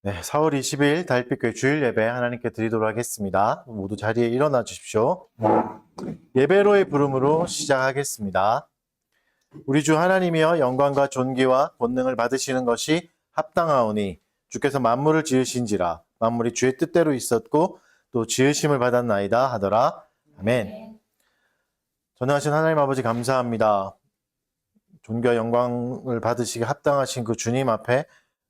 네, 4월 20일 달빛교회 주일 예배 하나님께 드리도록 하겠습니다. 모두 자리에 일어나 주십시오. 예배로의 부름으로 시작하겠습니다. 우리 주 하나님이여 영광과 존귀와 권능을 받으시는 것이 합당하오니 주께서 만물을 지으신지라 만물이 주의 뜻대로 있었고 또 지으심을 받았나이다 하더라. 아멘. 전능하신 하나님 아버지 감사합니다. 존귀와 영광을 받으시기 합당하신 그 주님 앞에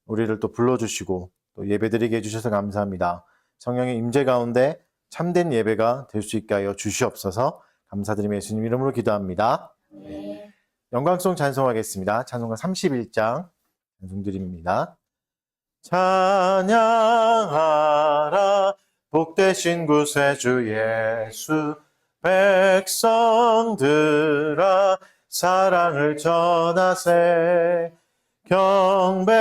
우리를 또 불러주시고 또 예배드리게 해주셔서 감사합니다. 성령의 임재 가운데 참된 예배가 될 수 있게 하여 주시옵소서. 감사드리며 예수님 이름으로 기도합니다. 네. 영광송 찬송하겠습니다. 찬송가 31장 찬송드립니다. 찬양하라 복되신 구세주 예수 백성들아 사랑을 전하세 경배하라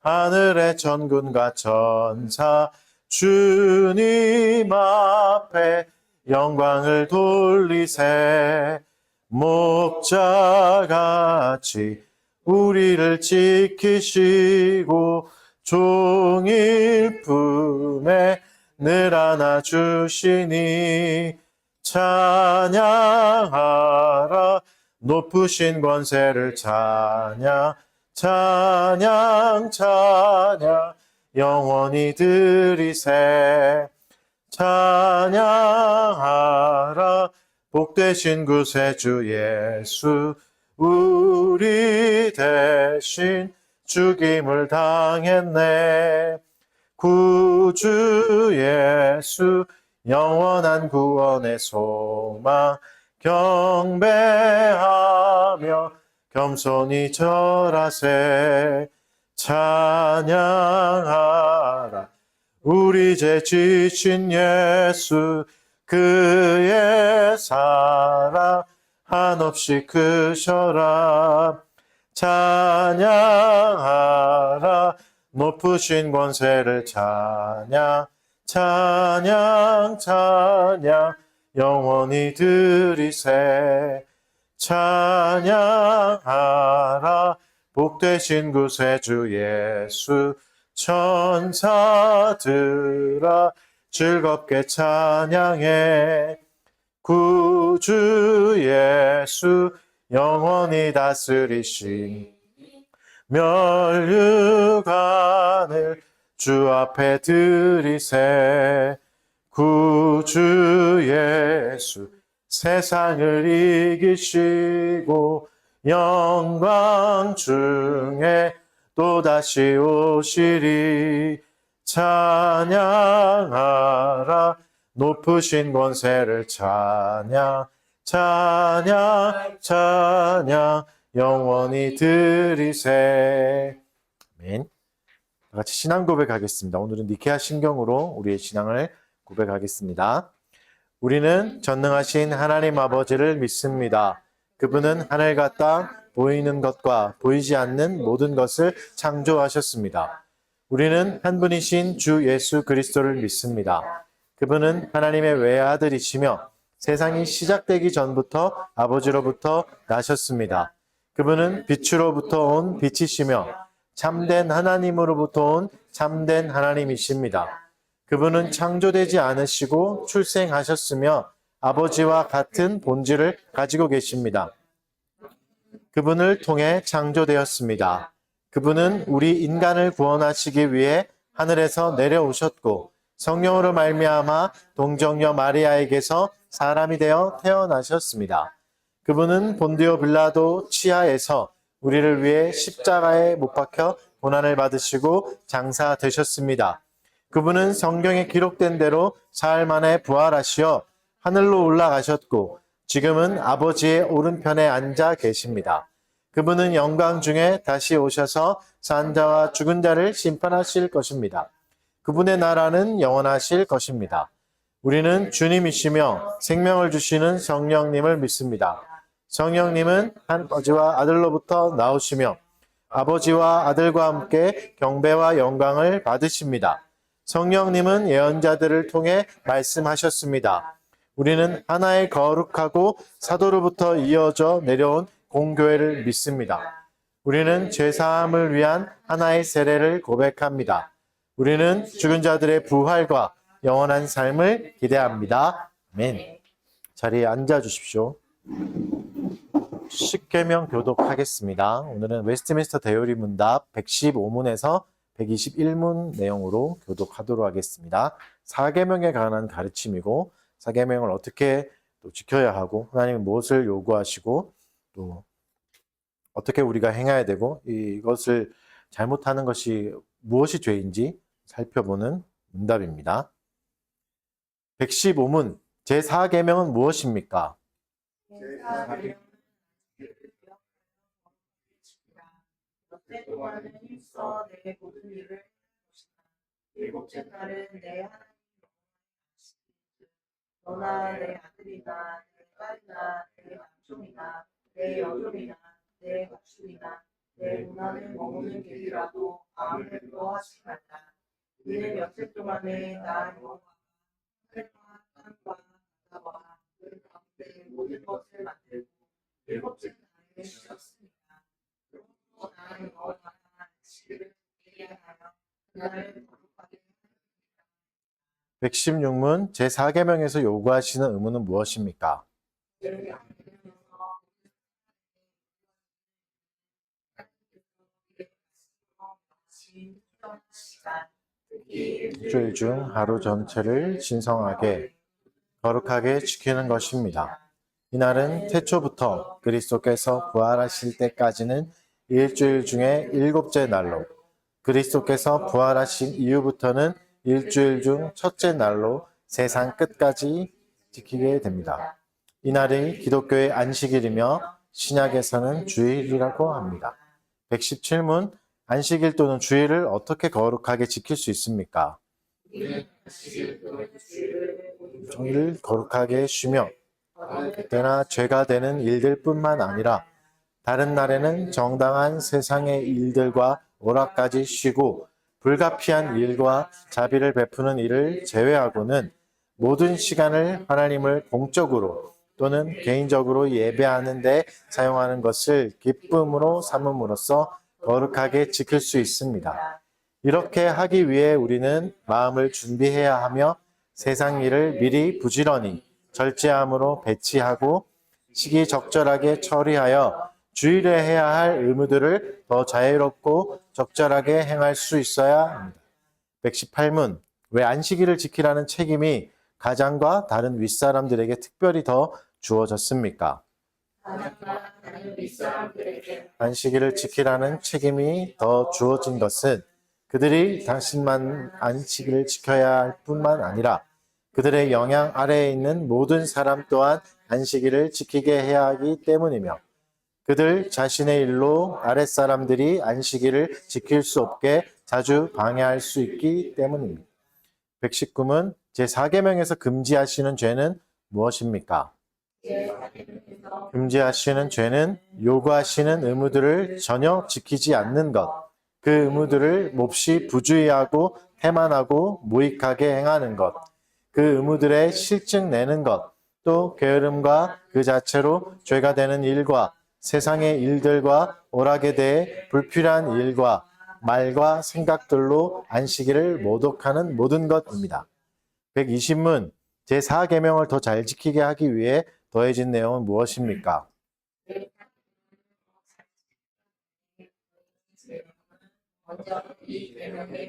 하늘의 천군과 천사 주님 앞에 영광을 돌리세 목자같이 우리를 지키시고 종일 품에 늘 안아주시니 찬양하라 높으신 권세를 찬양 찬양 찬양 영원히 드리세 찬양하라 복되신 구세주 예수 우리 대신 죽임을 당했네 구주 예수 영원한 구원의 소망 경배하며 겸손히 절하세 찬양하라 우리 죄 지신 예수 그의 사랑 한없이 크셔라 찬양하라 높으신 권세를 찬양 찬양 찬양 영원히 드리세 찬양하라 복되신 구세주 예수 천사들아 즐겁게 찬양해 구주 예수 영원히 다스리신 멸류관을 주 앞에 드리세 구주 예수 세상을 이기시고 영광 중에 또다시 오시리 찬양하라 높으신 권세를 찬양 찬양 찬양 영원히 드리세 아멘. 같이 신앙 고백하겠습니다. 오늘은 니케아 신경으로 우리의 신앙을 고백하겠습니다. 우리는 전능하신 하나님 아버지를 믿습니다. 그분은 하늘과 땅, 보이는 것과 보이지 않는 모든 것을 창조하셨습니다. 우리는 한 분이신 주 예수 그리스도를 믿습니다. 그분은 하나님의 외아들이시며 세상이 시작되기 전부터 아버지로부터 나셨습니다. 그분은 빛으로부터 온 빛이시며 참된 하나님으로부터 온 참된 하나님이십니다. 그분은 창조되지 않으시고 출생하셨으며 아버지와 같은 본질을 가지고 계십니다. 그분을 통해 창조되었습니다. 그분은 우리 인간을 구원하시기 위해 하늘에서 내려오셨고 성령으로 말미암아 동정녀 마리아에게서 사람이 되어 태어나셨습니다. 그분은 본디오 빌라도 치하에서 우리를 위해 십자가에 못 박혀 고난을 받으시고 장사되셨습니다. 그분은 성경에 기록된 대로 사흘 만에 부활하시어 하늘로 올라가셨고 지금은 아버지의 오른편에 앉아 계십니다. 그분은 영광 중에 다시 오셔서 산 자와 죽은 자를 심판하실 것입니다. 그분의 나라는 영원하실 것입니다. 우리는 주님이시며 생명을 주시는 성령님을 믿습니다. 성령님은 아버지와 아들로부터 나오시며 아버지와 아들과 함께 경배와 영광을 받으십니다. 성령님은 예언자들을 통해 말씀하셨습니다. 우리는 하나의 거룩하고 사도로부터 이어져 내려온 공교회를 믿습니다. 우리는 죄사함을 위한 하나의 세례를 고백합니다. 우리는 죽은 자들의 부활과 영원한 삶을 기대합니다. 아멘. 자리에 앉아 주십시오. 십계명 교독하겠습니다. 오늘은 웨스트민스터 대요리 문답 115문에서 121문 내용으로 교독하도록 하겠습니다. 사계명에 관한 가르침이고 사계명을 어떻게 또 지켜야 하고 하나님은 무엇을 요구하시고 또 어떻게 우리가 행해야 되고 이것을 잘못하는 것이 무엇이 죄인지 살펴보는 문답입니다. 115문 제4계명은 무엇입니까? 때 동안은 힘써 내 모든 일을 일곱째 날은 내 하나님 너나 내 아들이나 내 딸이나 내 남종이나 내 여종이나 내 가축이나 내 문화를 머무는 길이라도 마음을 노하지 말라. 이는 며칠 동안에 나 여호와가 하늘과 땅과 바다와 그 가운데 모든 것을 만들고 일곱째 날에 쉬었습니다. 나는 여호와가 지를 예하여 그날을 거룩하게 116문 제4계명에서 요구하시는 의무는 무엇입니까? 일주일 중 하루 전체를 신성하게 거룩하게 지키는 것입니다. 이날은 태초부터 그리스도께서 부활하실 때까지는 일주일 중에 일곱째 날로, 그리스도께서 부활하신 이후부터는 일주일 중 첫째 날로 세상 끝까지 지키게 됩니다. 이날이 기독교의 안식일이며 신약에서는 주일이라고 합니다. 117문 안식일 또는 주일을 어떻게 거룩하게 지킬 수 있습니까? 종일 거룩하게 쉬며 그때나 죄가 되는 일들뿐만 아니라 다른 날에는 정당한 세상의 일들과 오락까지 쉬고 불가피한 일과 자비를 베푸는 일을 제외하고는 모든 시간을 하나님을 공적으로 또는 개인적으로 예배하는 데 사용하는 것을 기쁨으로 삼음으로써 거룩하게 지킬 수 있습니다. 이렇게 하기 위해 우리는 마음을 준비해야 하며 세상 일을 미리 부지런히 절제함으로 배치하고 시기적절하게 처리하여 주일에 해야 할 의무들을 더 자유롭고 적절하게 행할 수 있어야 합니다. 118문 왜 안식일을 지키라는 책임이 가장과 다른 윗사람들에게 특별히 더 주어졌습니까? 안식일을 지키라는 책임이 더 주어진 것은 그들이 당신만 안식일을 지켜야 할 뿐만 아니라 그들의 영향 아래에 있는 모든 사람 또한 안식일을 지키게 해야 하기 때문이며 그들 자신의 일로 아랫사람들이 안식일을 지킬 수 없게 자주 방해할 수 있기 때문입니다. 119문 제4계명에서 금지하시는 죄는 무엇입니까? 금지하시는 죄는 요구하시는 의무들을 전혀 지키지 않는 것, 그 의무들을 몹시 부주의하고 태만하고 무익하게 행하는 것, 그 의무들의 실증 내는 것, 또 게으름과 그 자체로 죄가 되는 일과 세상의 일들과 오락에 대해 불필요한 일과 말과 생각들로 안식일을 모독하는 모든 것입니다. 120문 제4계명을 더 잘 지키게 하기 위해 더해진 내용은 무엇입니까?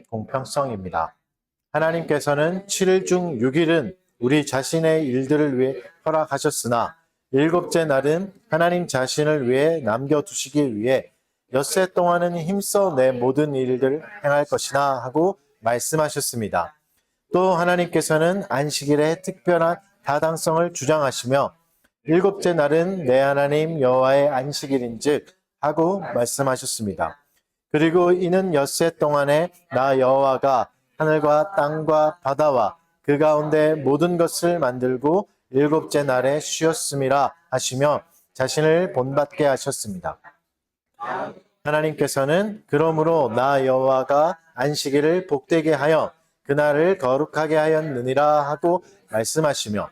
공평성입니다. 하나님께서는 7일 중 6일은 우리 자신의 일들을 위해 허락하셨으나 일곱째 날은 하나님 자신을 위해 남겨두시기 위해 엿새 동안은 힘써 내 모든 일들을 행할 것이나 하고 말씀하셨습니다. 또 하나님께서는 안식일에 특별한 타당성을 주장하시며 일곱째 날은 내 하나님 여호와의 안식일인즉 하고 말씀하셨습니다. 그리고 이는 엿새 동안에 나 여호와가 하늘과 땅과 바다와 그 가운데 모든 것을 만들고 일곱째 날에 쉬었음이라 하시며 자신을 본받게 하셨습니다. 하나님께서는 그러므로 나 여호와가 안식일을 복되게 하여 그날을 거룩하게 하였느니라 하고 말씀하시며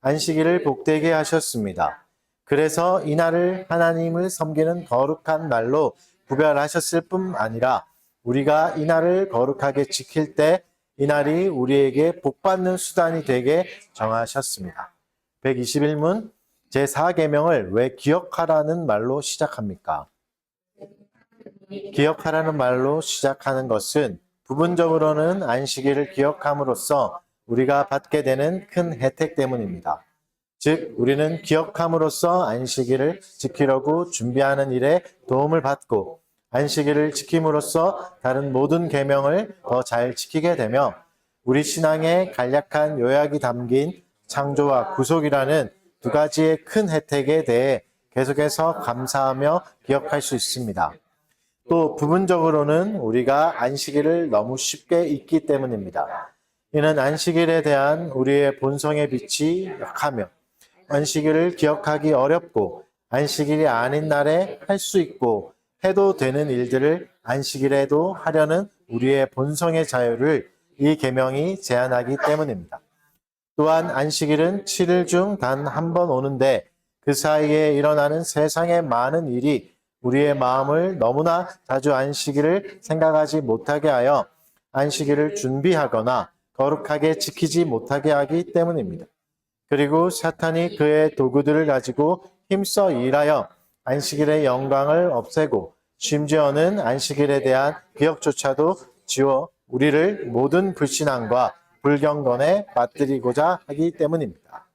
안식일을 복되게 하셨습니다. 그래서 이날을 하나님을 섬기는 거룩한 날로 구별하셨을 뿐 아니라 우리가 이 날을 거룩하게 지킬 때 이 날이 우리에게 복받는 수단이 되게 정하셨습니다. 121문 제4계명을 왜 기억하라는 말로 시작합니까? 기억하라는 말로 시작하는 것은 부분적으로는 안식일을 기억함으로써 우리가 받게 되는 큰 혜택 때문입니다. 즉, 우리는 기억함으로써 안식일을 지키려고 준비하는 일에 도움을 받고 안식일을 지킴으로써 다른 모든 계명을 더 잘 지키게 되며 우리 신앙의 간략한 요약이 담긴 창조와 구속이라는 두 가지의 큰 혜택에 대해 계속해서 감사하며 기억할 수 있습니다. 또 부분적으로는 우리가 안식일을 너무 쉽게 잊기 때문입니다. 이는 안식일에 대한 우리의 본성의 빛이 약하며 안식일을 기억하기 어렵고 안식일이 아닌 날에 할 수 있고 해도 되는 일들을 안식일에도 하려는 우리의 본성의 자유를 이 계명이 제한하기 때문입니다. 또한 안식일은 7일 중 단 한 번 오는데 그 사이에 일어나는 세상의 많은 일이 우리의 마음을 너무나 자주 안식일을 생각하지 못하게 하여 안식일을 준비하거나 거룩하게 지키지 못하게 하기 때문입니다. 그리고 사탄이 그의 도구들을 가지고 힘써 일하여 안식일의 영광을 없애고 심지어는 안식일에 대한 기억조차도 지워 우리를 모든 불신앙과 불경건에 빠뜨리고자 하기 때문입니다.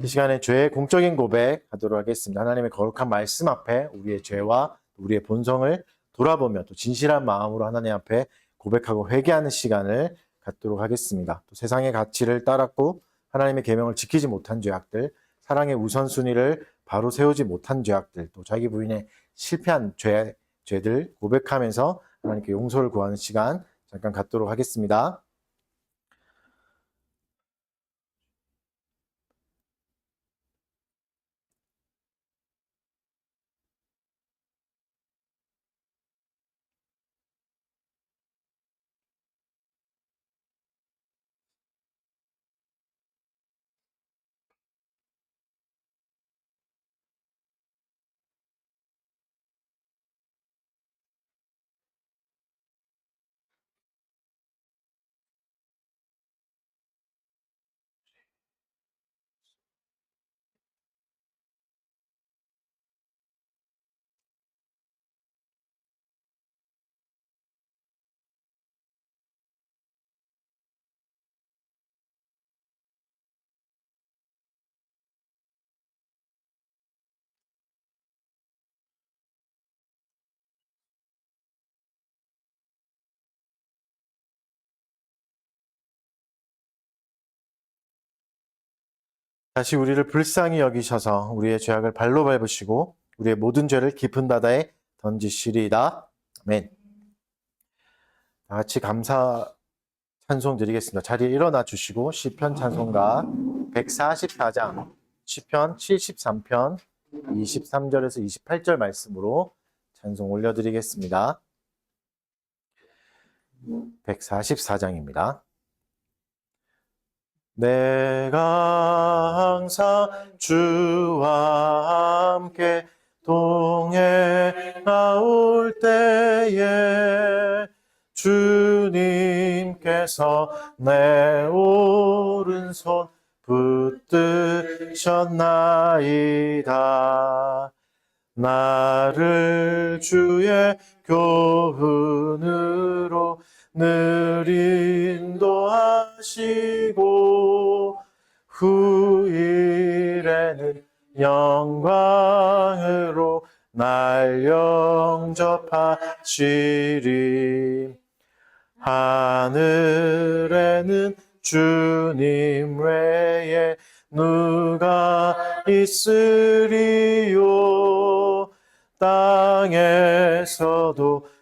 이 시간에 죄의 공적인 고백하도록 하겠습니다. 하나님의 거룩한 말씀 앞에 우리의 죄와 우리의 본성을 돌아보며 또 진실한 마음으로 하나님 앞에 고백하고 회개하는 시간을 갖도록 하겠습니다. 또 세상의 가치를 따랐고 하나님의 계명을 지키지 못한 죄악들, 사랑의 우선순위를 바로 세우지 못한 죄악들, 또 자기 부인의 실패한 죄들 고백하면서 하나님께 용서를 구하는 시간 잠깐 갖도록 하겠습니다. 다시 우리를 불쌍히 여기셔서 우리의 죄악을 발로 밟으시고 우리의 모든 죄를 깊은 바다에 던지시리이다. 아멘. 다 같이 감사 찬송 드리겠습니다. 자리에 일어나 주시고 시편 찬송가 144장, 시편 73편 23절에서 28절 말씀으로 찬송 올려드리겠습니다. 144장입니다. 내가 항상 주와 함께 동해 나올 때에 주님께서 내 오른손 붙드셨나이다. 나를 주의 교훈으로 늘 인도하시고 후일에는 영광으로 날 영접하시리. 하늘에는 주님 외에 누가 있으리요. 땅에서도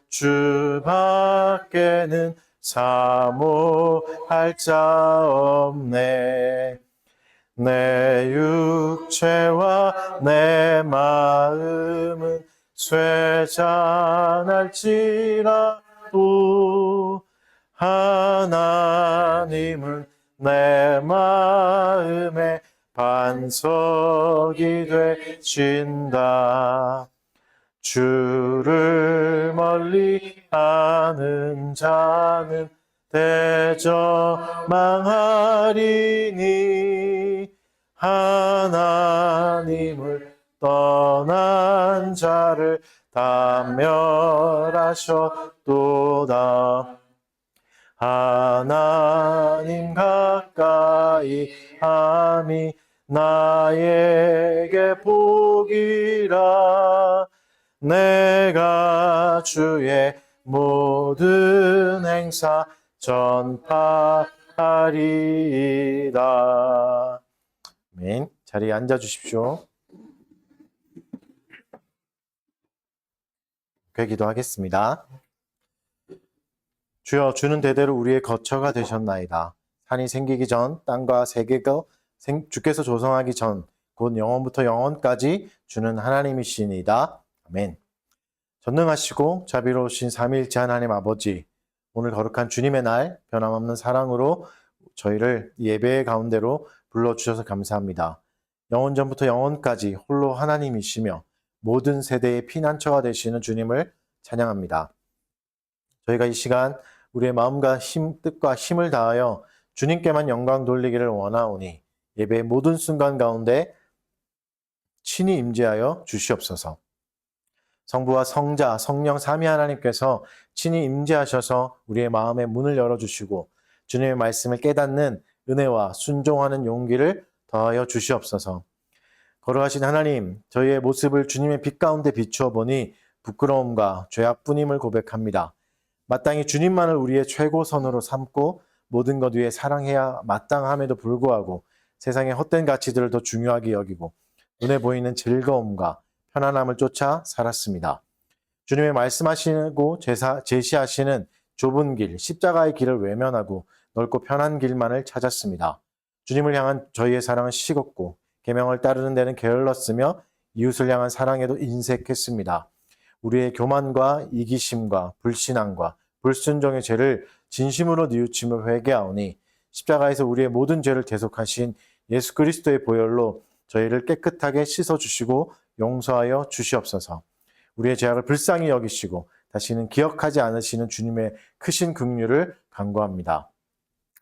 주 밖에는 사모할 자 없네. 내 육체와 내 마음은 쇠잔할지라도 하나님은 내 마음의 반석이 되신다. 주를 멀리 하는 자는 대저망하리니 하나님을 떠난 자를 다 멸하셨도다. 하나님 가까이 함이 나에게 복이라. 내가 주의 모든 행사 전파하리이다. 아멘. 자리에 앉아 주십시오. 기도하겠습니다. 주여, 주는 대대로 우리의 거처가 되셨나이다. 산이 생기기 전 땅과 세계가 주께서 조성하기 전 곧 영원부터 영원까지 주는 하나님이시니이다. 아멘. 전능하시고 자비로우신 삼위일체 하나님 아버지, 오늘 거룩한 주님의 날 변함없는 사랑으로 저희를 예배의 가운데로 불러주셔서 감사합니다. 영원 전부터 영원까지 홀로 하나님이시며 모든 세대의 피난처가 되시는 주님을 찬양합니다. 저희가 이 시간 우리의 마음과 뜻과 힘을 다하여 주님께만 영광 돌리기를 원하오니 예배의 모든 순간 가운데 친히 임재하여 주시옵소서. 성부와 성자, 성령 삼위 하나님께서 친히 임재하셔서 우리의 마음의 문을 열어주시고 주님의 말씀을 깨닫는 은혜와 순종하는 용기를 더하여 주시옵소서. 거룩하신 하나님, 저희의 모습을 주님의 빛 가운데 비추어 보니 부끄러움과 죄악뿐임을 고백합니다. 마땅히 주님만을 우리의 최고선으로 삼고 모든 것 위에 사랑해야 마땅함에도 불구하고 세상의 헛된 가치들을 더 중요하게 여기고 눈에 보이는 즐거움과 편안함을 쫓아 살았습니다. 주님의 말씀하시고 제시하시는 좁은 길, 십자가의 길을 외면하고 넓고 편한 길만을 찾았습니다. 주님을 향한 저희의 사랑은 식었고 계명을 따르는 데는 게을렀으며 이웃을 향한 사랑에도 인색했습니다. 우리의 교만과 이기심과 불신앙과 불순종의 죄를 진심으로 뉘우치며 회개하오니 십자가에서 우리의 모든 죄를 대속하신 예수 그리스도의 보혈로 저희를 깨끗하게 씻어주시고 용서하여 주시옵소서. 우리의 죄악을 불쌍히 여기시고 다시는 기억하지 않으시는 주님의 크신 긍휼을 간구합니다.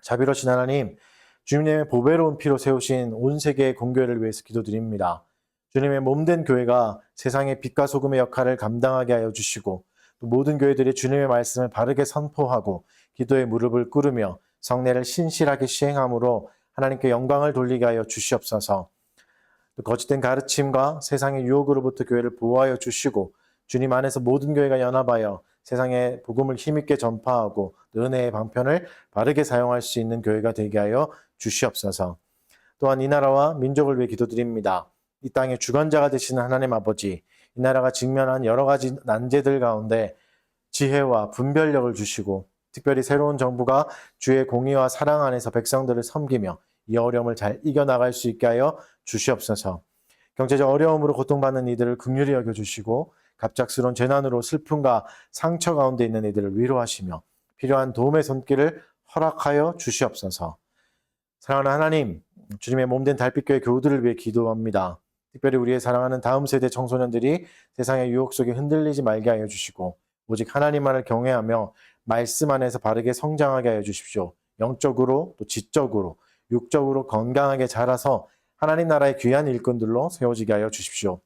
자비로우신 하나님, 주님의 보배로운 피로 세우신 온 세계의 공교회를 위해서 기도드립니다. 주님의 몸된 교회가 세상의 빛과 소금의 역할을 감당하게 하여 주시고 또 모든 교회들이 주님의 말씀을 바르게 선포하고 기도의 무릎을 꿇으며 성례를 신실하게 시행함으로 하나님께 영광을 돌리게 하여 주시옵소서. 또 거짓된 가르침과 세상의 유혹으로부터 교회를 보호하여 주시고 주님 안에서 모든 교회가 연합하여 세상의 복음을 힘있게 전파하고 은혜의 방편을 바르게 사용할 수 있는 교회가 되게 하여 주시옵소서. 또한 이 나라와 민족을 위해 기도드립니다. 이 땅의 주관자가 되시는 하나님 아버지, 이 나라가 직면한 여러 가지 난제들 가운데 지혜와 분별력을 주시고 특별히 새로운 정부가 주의 공의와 사랑 안에서 백성들을 섬기며 이 어려움을 잘 이겨나갈 수 있게 하여 주시옵소서. 경제적 어려움으로 고통받는 이들을 긍휼히 여겨주시고 갑작스러운 재난으로 슬픔과 상처 가운데 있는 이들을 위로하시며 필요한 도움의 손길을 허락하여 주시옵소서. 사랑하는 하나님, 주님의 몸된 달빛교회 교우들을 위해 기도합니다. 특별히 우리의 사랑하는 다음 세대 청소년들이 세상의 유혹 속에 흔들리지 말게 하여 주시고 오직 하나님만을 경외하며 말씀 안에서 바르게 성장하게 하여 주십시오. 영적으로 또 지적으로 육적으로 건강하게 자라서 하나님 나라의 귀한 일꾼들로 세워지게 하여 주십시오.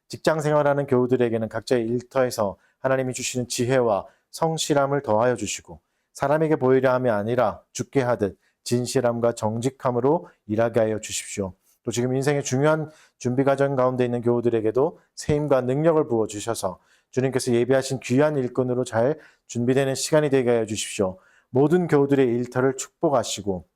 직장 생활하는 교우들에게는 각자의 일터에서 하나님이 주시는 지혜와 성실함을 더하여 주시고 사람에게 보이려 함이 아니라 주께 하듯 진실함과 정직함으로 일하게 하여 주십시오. 또 지금 인생의 중요한 준비 과정 가운데 있는 교우들에게도 세임과 능력을 부어주셔서 주님께서 예비하신 귀한 일꾼으로 잘 준비되는 시간이 되게 하여 주십시오. 모든 교우들의 일터를 축복하시고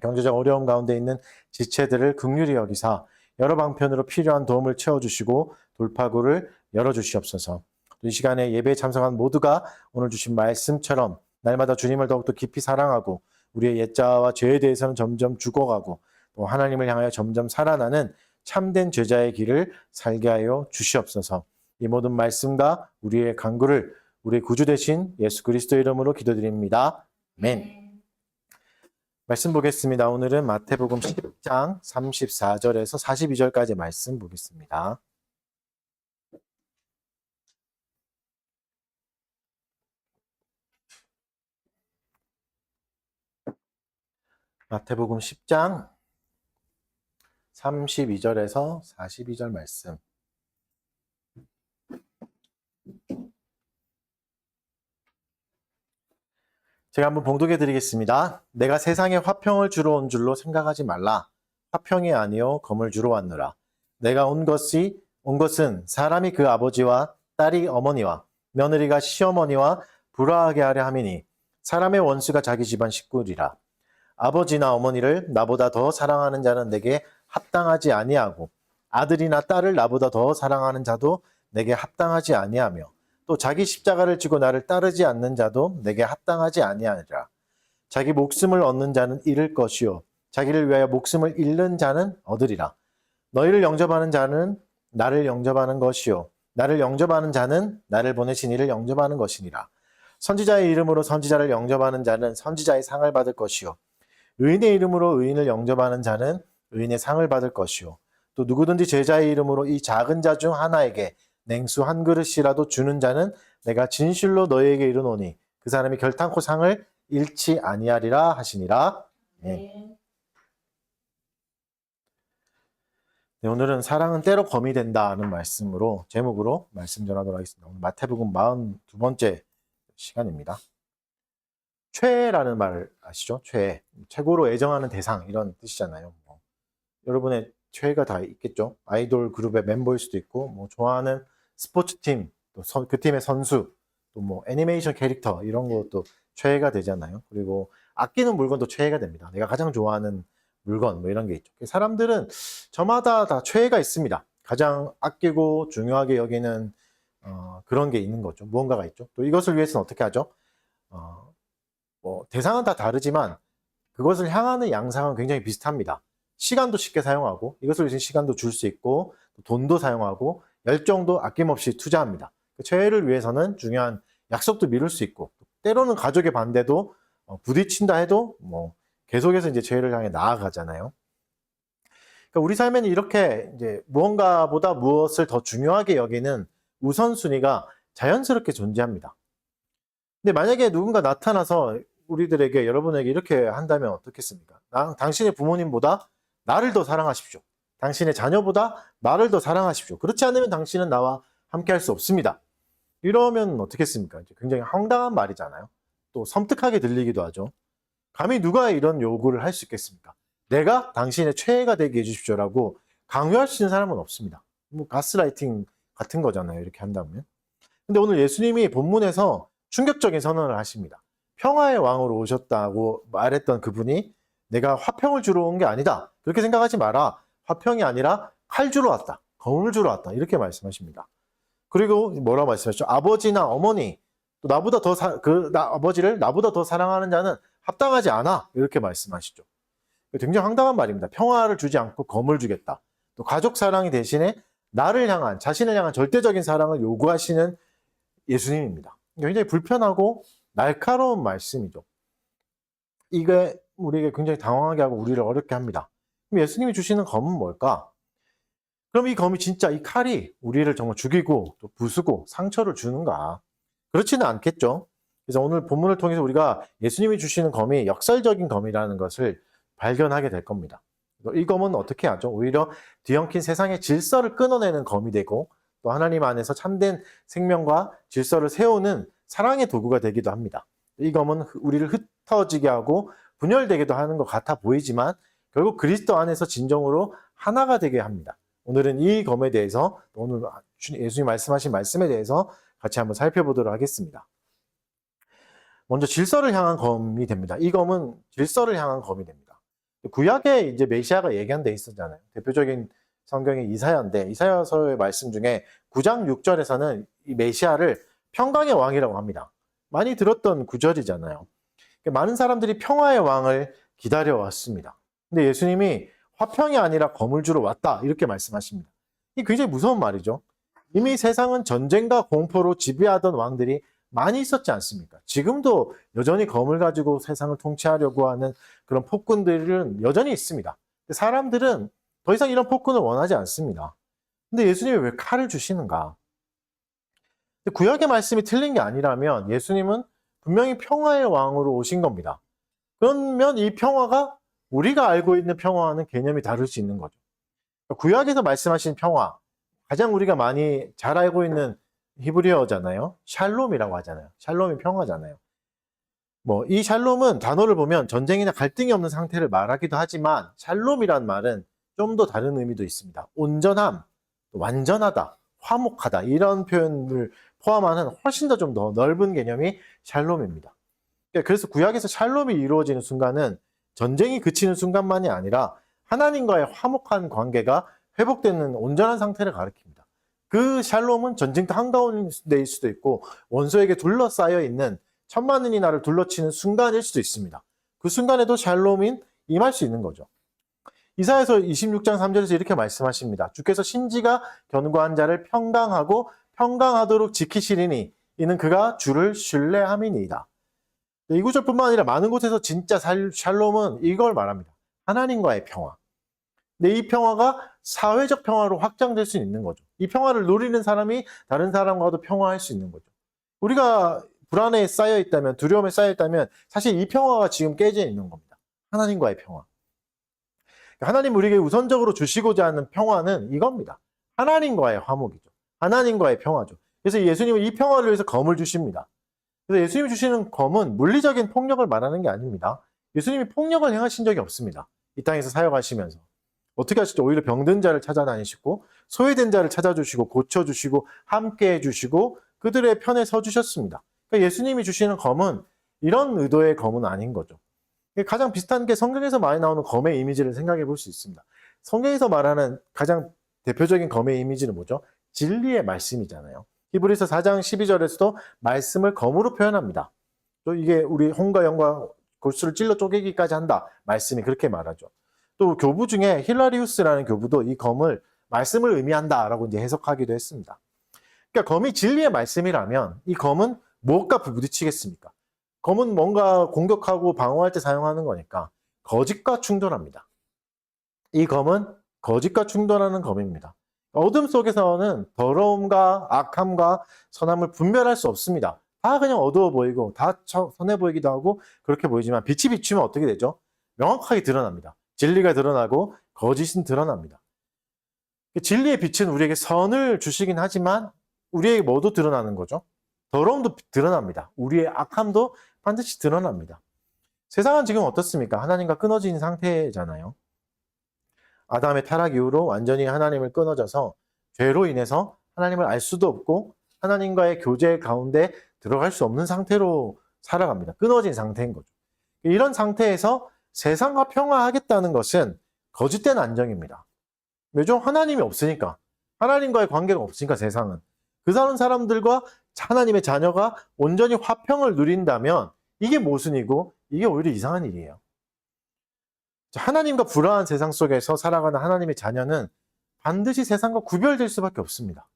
경제적 어려움 가운데 있는 지체들을 긍휼히 여기사 여러 방편으로 필요한 도움을 채워주시고 돌파구를 열어주시옵소서. 이 시간에 예배에 참석한 모두가 오늘 주신 말씀처럼 날마다 주님을 더욱더 깊이 사랑하고 우리의 옛자와 죄에 대해서는 점점 죽어가고 또 하나님을 향하여 점점 살아나는 참된 제자의 길을 살게 하여 주시옵소서. 이 모든 말씀과 우리의 간구를 우리의 구주 되신 예수 그리스도 이름으로 기도드립니다. 아멘. 말씀 보겠습니다. 오늘은 마태복음 10장 34절에서 42절까지 말씀 보겠습니다. 마태복음 10장 32절에서 42절 말씀. 제가 한번 봉독해 드리겠습니다. 내가 세상에 화평을 주러 온 줄로 생각하지 말라. 화평이 아니요 검을 주러 왔노라. 내가 온 것은 사람이 그 아버지와 딸이 어머니와 며느리가 시어머니와 불화하게 하려 함이니 사람의 원수가 자기 집안 식구리라. 아버지나 어머니를 나보다 더 사랑하는 자는 내게 합당하지 아니하고 아들이나 딸을 나보다 더 사랑하는 자도 내게 합당하지 아니하며 또 자기 십자가를 지고 나를 따르지 않는 자도 내게 합당하지 아니하리라. 자기 목숨을 얻는 자는 잃을 것이요 자기를 위하여 목숨을 잃는 자는 얻으리라. 너희를 영접하는 자는 나를 영접하는 것이요 나를 영접하는 자는 나를 보내신 이를 영접하는 것이니라. 선지자의 이름으로 선지자를 영접하는 자는 선지자의 상을 받을 것이요 의인의 이름으로 의인을 영접하는 자는 의인의 상을 받을 것이요 또 누구든지 제자의 이름으로 이 작은 자 중 하나에게 냉수 한 그릇이라도 주는 자는 내가 진실로 너희에게 이르노니 그 사람이 결탄코 상을 잃지 아니하리라 하시니라. 네. 네, 오늘은 사랑은 때로 검이 된다는 말씀으로 제목으로 말씀 전하도록 하겠습니다. 오늘 마태복음 42번째 시간입니다. 최애라는 말 아시죠? 최애. 최고로 애정하는 대상 이런 뜻이잖아요. 여러분의 최애가 다 있겠죠? 아이돌 그룹의 멤버일 수도 있고 뭐 좋아하는 스포츠팀, 또 그 팀의 선수, 또 뭐 애니메이션 캐릭터 이런 것도 최애가 되잖아요. 그리고 아끼는 물건도 최애가 됩니다. 내가 가장 좋아하는 물건 뭐 이런 게 있죠. 사람들은 저마다 다 최애가 있습니다. 가장 아끼고 중요하게 여기는 그런 게 있는 거죠. 무언가가 있죠. 또 이것을 위해서는 어떻게 하죠? 뭐 대상은 다 다르지만 그것을 향하는 양상은 굉장히 비슷합니다. 시간도 쉽게 사용하고 이것을 위해서 시간도 줄 수 있고 돈도 사용하고 열정도 아낌없이 투자합니다. 최애를 위해서는 중요한 약속도 미룰 수 있고 때로는 가족의 반대도 부딪힌다 해도 뭐 계속해서 이제 최애를 향해 나아가잖아요. 그러니까 우리 삶에는 이렇게 이제 무언가보다 무엇을 더 중요하게 여기는 우선순위가 자연스럽게 존재합니다. 근데 만약에 누군가 나타나서 우리들에게 여러분에게 이렇게 한다면 어떻겠습니까? 당신의 부모님보다 나를 더 사랑하십시오. 당신의 자녀보다 나를 더 사랑하십시오. 그렇지 않으면 당신은 나와 함께 할 수 없습니다. 이러면 어떻겠습니까? 굉장히 황당한 말이잖아요. 또 섬뜩하게 들리기도 하죠. 감히 누가 이런 요구를 할 수 있겠습니까? 내가 당신의 최애가 되게 해주십시오라고 강요할 수 있는 사람은 없습니다. 뭐 가스라이팅 같은 거잖아요. 이렇게 한다면. 근데 오늘 예수님이 본문에서 충격적인 선언을 하십니다. 평화의 왕으로 오셨다고 말했던 그분이 내가 화평을 주러 온 게 아니다. 그렇게 생각하지 마라. 화평이 아니라 칼 주러 왔다. 검을 주러 왔다. 이렇게 말씀하십니다. 그리고 뭐라고 말씀하셨죠? 아버지나 어머니, 또 나보다 더 아버지를 나보다 더 사랑하는 자는 합당하지 않아. 이렇게 말씀하시죠. 굉장히 황당한 말입니다. 평화를 주지 않고 검을 주겠다. 또 가족 사랑이 대신에 나를 향한, 자신을 향한 절대적인 사랑을 요구하시는 예수님입니다. 굉장히 불편하고 날카로운 말씀이죠. 이게 우리에게 굉장히 당황하게 하고 우리를 어렵게 합니다. 그럼 예수님이 주시는 검은 뭘까? 그럼 이 검이 진짜 이 칼이 우리를 정말 죽이고 또 부수고 상처를 주는가? 그렇지는 않겠죠. 그래서 오늘 본문을 통해서 우리가 예수님이 주시는 검이 역설적인 검이라는 것을 발견하게 될 겁니다. 이 검은 어떻게 하죠? 오히려 뒤엉킨 세상의 질서를 끊어내는 검이 되고 또 하나님 안에서 참된 생명과 질서를 세우는 사랑의 도구가 되기도 합니다. 이 검은 우리를 흩어지게 하고 분열되기도 하는 것 같아 보이지만 결국 그리스도 안에서 진정으로 하나가 되게 합니다. 오늘은 이 검에 대해서 오늘 예수님 말씀하신 말씀에 대해서 같이 한번 살펴보도록 하겠습니다. 먼저 질서를 향한 검이 됩니다. 이 검은 질서를 향한 검이 됩니다. 구약에 이제 메시아가 예견돼 있었잖아요. 대표적인 성경이 이사야인데 이사야서의 말씀 중에 9장 6절에서는 이 메시아를 평강의 왕이라고 합니다. 많이 들었던 구절이잖아요. 많은 사람들이 평화의 왕을 기다려왔습니다. 근데 예수님이 화평이 아니라 검을 주러 왔다 이렇게 말씀하십니다. 이게 굉장히 무서운 말이죠. 이미 세상은 전쟁과 공포로 지배하던 왕들이 많이 있었지 않습니까? 지금도 여전히 검을 가지고 세상을 통치하려고 하는 그런 폭군들은 여전히 있습니다. 사람들은 더 이상 이런 폭군을 원하지 않습니다. 근데 예수님이 왜 칼을 주시는가? 구약의 말씀이 틀린 게 아니라면 예수님은 분명히 평화의 왕으로 오신 겁니다. 그러면 이 평화가 우리가 알고 있는 평화와는 개념이 다를 수 있는 거죠. 구약에서 말씀하신 평화, 가장 우리가 많이 잘 알고 있는 히브리어잖아요. 샬롬이라고 하잖아요. 샬롬이 평화잖아요. 뭐 이 샬롬은 단어를 보면 전쟁이나 갈등이 없는 상태를 말하기도 하지만 샬롬이란 말은 좀 더 다른 의미도 있습니다. 온전함, 완전하다, 화목하다 이런 표현을 포함하는 훨씬 더 좀 더 넓은 개념이 샬롬입니다. 그래서 구약에서 샬롬이 이루어지는 순간은 전쟁이 그치는 순간만이 아니라 하나님과의 화목한 관계가 회복되는 온전한 상태를 가리킵니다. 그 샬롬은 전쟁터 한가운데일 수도 있고 원수에게 둘러싸여 있는 천만인이 나를 둘러치는 순간일 수도 있습니다. 그 순간에도 샬롬인 임할 수 있는 거죠. 이사야서 26장 3절에서 이렇게 말씀하십니다. 주께서 신지가 견고한 자를 평강하고 평강하도록 지키시리니 이는 그가 주를 신뢰함이니이다. 이 구절뿐만 아니라 많은 곳에서 진짜 샬롬은 이걸 말합니다. 하나님과의 평화. 근데 이 평화가 사회적 평화로 확장될 수 있는 거죠. 이 평화를 누리는 사람이 다른 사람과도 평화할 수 있는 거죠. 우리가 불안에 쌓여 있다면, 두려움에 쌓여 있다면 사실 이 평화가 지금 깨져 있는 겁니다. 하나님과의 평화. 하나님 우리에게 우선적으로 주시고자 하는 평화는 이겁니다. 하나님과의 화목이죠. 하나님과의 평화죠. 그래서 예수님은 이 평화를 위해서 검을 주십니다. 그래서 예수님이 주시는 검은 물리적인 폭력을 말하는 게 아닙니다. 예수님이 폭력을 행하신 적이 없습니다. 이 땅에서 사역하시면서. 어떻게 하시죠? 오히려 병든 자를 찾아다니시고 소외된 자를 찾아주시고 고쳐주시고 함께 해주시고 그들의 편에 서주셨습니다. 그러니까 예수님이 주시는 검은 이런 의도의 검은 아닌 거죠. 가장 비슷한 게 성경에서 많이 나오는 검의 이미지를 생각해 볼 수 있습니다. 성경에서 말하는 가장 대표적인 검의 이미지는 뭐죠? 진리의 말씀이잖아요. 히브리서 4장 12절에서도 말씀을 검으로 표현합니다. 또 이게 우리 홍과 영과 골수를 찔러 쪼개기까지 한다. 말씀이 그렇게 말하죠. 또 교부 중에 힐라리우스라는 교부도 이 검을 말씀을 의미한다라고 이제 해석하기도 했습니다. 그러니까 검이 진리의 말씀이라면 이 검은 무엇과 부딪히겠습니까? 검은 뭔가 공격하고 방어할 때 사용하는 거니까 거짓과 충돌합니다. 이 검은 거짓과 충돌하는 검입니다. 어둠 속에서는 더러움과 악함과 선함을 분별할 수 없습니다. 다 그냥 어두워 보이고 다 선해 보이기도 하고 그렇게 보이지만 빛이 비추면 어떻게 되죠? 명확하게 드러납니다. 진리가 드러나고 거짓은 드러납니다. 진리의 빛은 우리에게 선을 주시긴 하지만 우리에게 뭐도 드러나는 거죠? 더러움도 드러납니다. 우리의 악함도 반드시 드러납니다. 세상은 지금 어떻습니까? 하나님과 끊어진 상태잖아요. 아담의 타락 이후로 완전히 하나님을 끊어져서 죄로 인해서 하나님을 알 수도 없고 하나님과의 교제 가운데 들어갈 수 없는 상태로 살아갑니다. 끊어진 상태인 거죠. 이런 상태에서 세상과 평화하겠다는 것은 거짓된 안정입니다. 왜죠? 하나님이 없으니까. 하나님과의 관계가 없으니까 세상은. 그 사람들과 하나님의 자녀가 온전히 화평을 누린다면 이게 모순이고 이게 오히려 이상한 일이에요. 하나님과 불화한 세상 속에서 살아가는 하나님의 자녀는 반드시 세상과 구별될 수밖에 없습니다.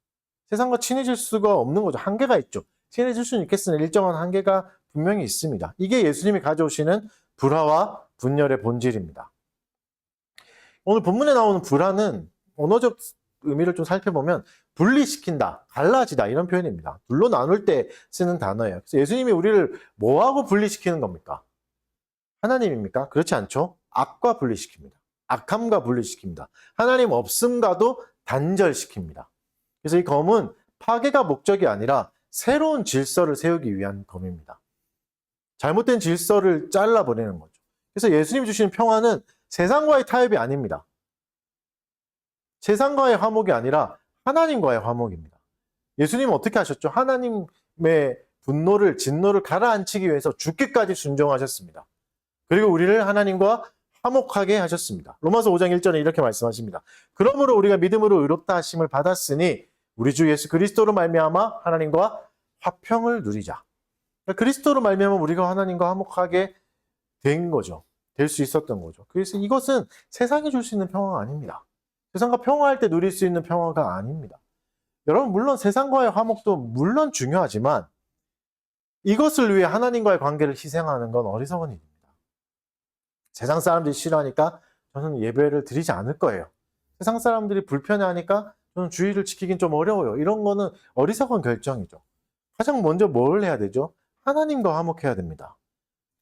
세상과 친해질 수가 없는 거죠. 한계가 있죠. 친해질 수는 있겠으나 일정한 한계가 분명히 있습니다. 이게 예수님이 가져오시는 불화와 분열의 본질입니다. 오늘 본문에 나오는 불화는 언어적 의미를 좀 살펴보면 분리시킨다, 갈라지다 이런 표현입니다. 둘로 나눌 때 쓰는 단어예요. 그래서 예수님이 우리를 뭐하고 분리시키는 겁니까? 하나님입니까? 그렇지 않죠. 악과 분리시킵니다. 악함과 분리시킵니다. 하나님 없음과도 단절시킵니다. 그래서 이 검은 파괴가 목적이 아니라 새로운 질서를 세우기 위한 검입니다. 잘못된 질서를 잘라버리는 거죠. 그래서 예수님이 주시는 평화는 세상과의 타협이 아닙니다. 세상과의 화목이 아니라 하나님과의 화목입니다. 예수님은 어떻게 하셨죠? 하나님의 분노를, 진노를 가라앉히기 위해서 죽기까지 순종하셨습니다. 그리고 우리를 하나님과 화목하게 하셨습니다. 로마서 5장 1절에 이렇게 말씀하십니다. 그러므로 우리가 믿음으로 의롭다 하심을 받았으니 우리 주 예수 그리스도로 말미암아 하나님과 화평을 누리자. 그러니까 그리스도로 말미암아 우리가 하나님과 화목하게 된 거죠. 될 수 있었던 거죠. 그래서 이것은 세상이 줄 수 있는 평화가 아닙니다. 세상과 평화할 때 누릴 수 있는 평화가 아닙니다. 여러분 물론 세상과의 화목도 물론 중요하지만 이것을 위해 하나님과의 관계를 희생하는 건 어리석은 일입니다. 세상 사람들이 싫어하니까 저는 예배를 드리지 않을 거예요. 세상 사람들이 불편해하니까 저는 주의를 지키긴 좀 어려워요. 이런 거는 어리석은 결정이죠. 가장 먼저 뭘 해야 되죠? 하나님과 화목해야 됩니다.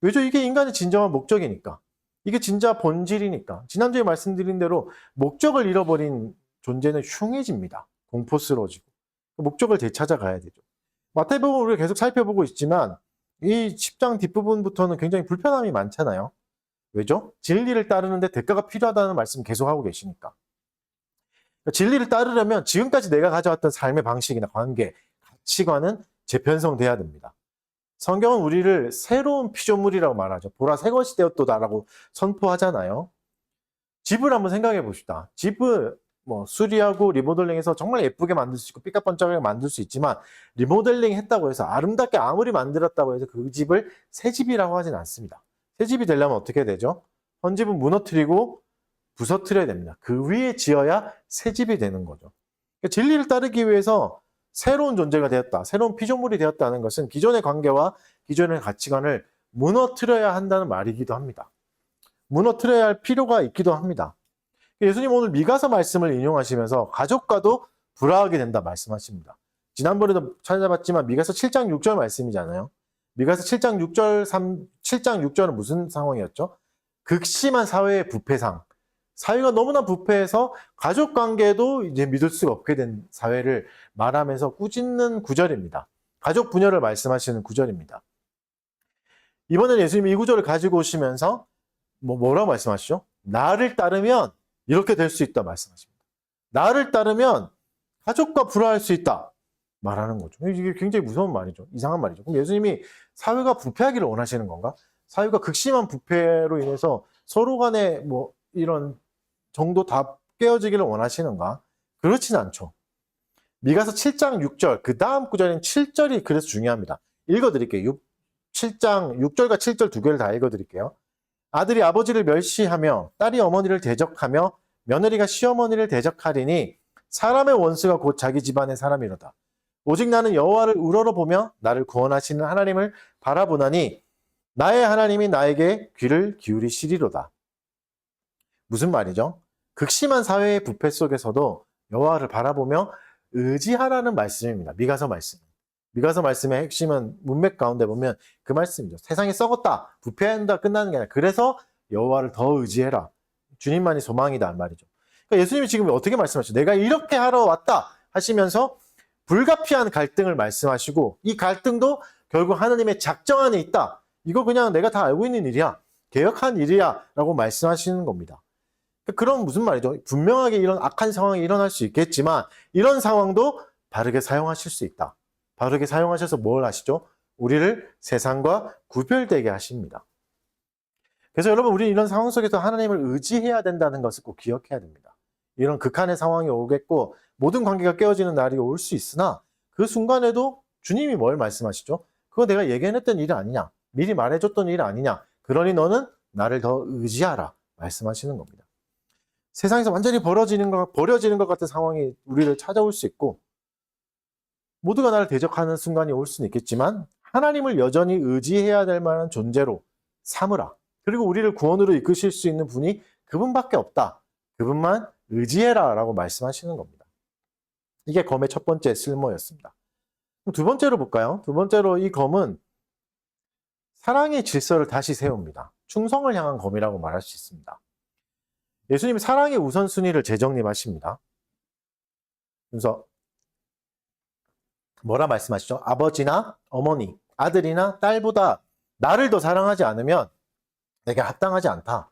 왜죠? 이게 인간의 진정한 목적이니까. 이게 진짜 본질이니까. 지난주에 말씀드린 대로 목적을 잃어버린 존재는 흉해집니다. 공포스러워지고. 목적을 되찾아가야 되죠. 마태복음 우리가 계속 살펴보고 있지만 이 10장 뒷부분부터는 굉장히 불편함이 많잖아요. 왜죠? 진리를 따르는데 대가가 필요하다는 말씀 계속하고 계시니까. 진리를 따르려면 지금까지 내가 가져왔던 삶의 방식이나 관계, 가치관은 재편성돼야 됩니다. 성경은 우리를 새로운 피조물이라고 말하죠. 보라 새 것이 되었도다라고 선포하잖아요. 집을 한번 생각해 봅시다. 집을 수리하고 리모델링해서 정말 예쁘게 만들 수 있고 삐까뻔쩍하게 만들 수 있지만 리모델링 했다고 해서 아름답게 아무리 만들었다고 해서 그 집을 새 집이라고 하진 않습니다. 새 집이 되려면 어떻게 되죠? 현 집은 무너뜨리고 부서뜨려야 됩니다. 그 위에 지어야 새 집이 되는 거죠. 그러니까 진리를 따르기 위해서 새로운 존재가 되었다, 새로운 피조물이 되었다는 것은 기존의 관계와 기존의 가치관을 무너뜨려야 한다는 말이기도 합니다. 무너뜨려야 할 필요가 있기도 합니다. 예수님 오늘 미가서 말씀을 인용하시면서 가족과도 불화하게 된다 말씀하십니다. 지난번에도 찾아봤지만 미가서 7장 6절 말씀이잖아요. 미가서 7장 6절은 무슨 상황이었죠? 극심한 사회의 부패상. 사회가 너무나 부패해서 가족 관계도 이제 믿을 수가 없게 된 사회를 말하면서 꾸짖는 구절입니다. 가족 분열을 말씀하시는 구절입니다. 이번엔 예수님이 이 구절을 가지고 오시면서 뭐라고 말씀하시죠? 나를 따르면 이렇게 될 수 있다 말씀하십니다. 나를 따르면 가족과 불화할 수 있다 말하는 거죠. 이게 굉장히 무서운 말이죠. 이상한 말이죠. 그럼 예수님이 사회가 부패하기를 원하시는 건가? 사회가 극심한 부패로 인해서 서로 간에 이런 정도 다 깨어지기를 원하시는가? 그렇진 않죠. 미가서 7장 6절, 그 다음 구절인 7절이 그래서 중요합니다. 읽어드릴게요. 7장 6절과 7절 두 개를 다 읽어드릴게요. 아들이 아버지를 멸시하며 딸이 어머니를 대적하며 며느리가 시어머니를 대적하리니 사람의 원수가 곧 자기 집안의 사람이로다. 오직 나는 여호와를 우러러보며 나를 구원하시는 하나님을 바라보나니 나의 하나님이 나에게 귀를 기울이시리로다. 무슨 말이죠? 극심한 사회의 부패 속에서도 여호와를 바라보며 의지하라는 말씀입니다. 미가서 말씀. 미가서 말씀의 핵심은 문맥 가운데 보면 그 말씀이죠. 세상이 썩었다, 부패한다 끝나는 게 아니라 그래서 여호와를 더 의지해라. 주님만이 소망이다 말이죠. 그러니까 예수님이 지금 어떻게 말씀하시죠? 내가 이렇게 하러 왔다 하시면서 불가피한 갈등을 말씀하시고 이 갈등도 결국 하나님의 작정 안에 있다. 이거 그냥 내가 다 알고 있는 일이야. 개혁한 일이야 라고 말씀하시는 겁니다. 그럼 무슨 말이죠? 분명하게 이런 악한 상황이 일어날 수 있겠지만 이런 상황도 바르게 사용하실 수 있다. 바르게 사용하셔서 뭘 하시죠? 우리를 세상과 구별되게 하십니다. 그래서 여러분 우리 이런 상황 속에서 하나님을 의지해야 된다는 것을 꼭 기억해야 됩니다. 이런 극한의 상황이 오겠고 모든 관계가 깨어지는 날이 올 수 있으나 그 순간에도 주님이 뭘 말씀하시죠? 그거 내가 예견했던 일이 아니냐? 미리 말해줬던 일 아니냐? 그러니 너는 나를 더 의지하라 말씀하시는 겁니다. 세상에서 완전히 버려지는 것 같은 상황이 우리를 찾아올 수 있고 모두가 나를 대적하는 순간이 올 수는 있겠지만 하나님을 여전히 의지해야 될 만한 존재로 삼으라. 그리고 우리를 구원으로 이끄실 수 있는 분이 그분밖에 없다. 그분만 의지해라 라고 말씀하시는 겁니다. 이게 검의 첫 번째 쓸모였습니다. 두 번째로 볼까요? 두 번째로 이 검은 사랑의 질서를 다시 세웁니다. 충성을 향한 검이라고 말할 수 있습니다. 예수님이 사랑의 우선순위를 재정립하십니다. 그래서 뭐라 말씀하시죠? 아버지나 어머니, 아들이나 딸보다 나를 더 사랑하지 않으면 내게 합당하지 않다.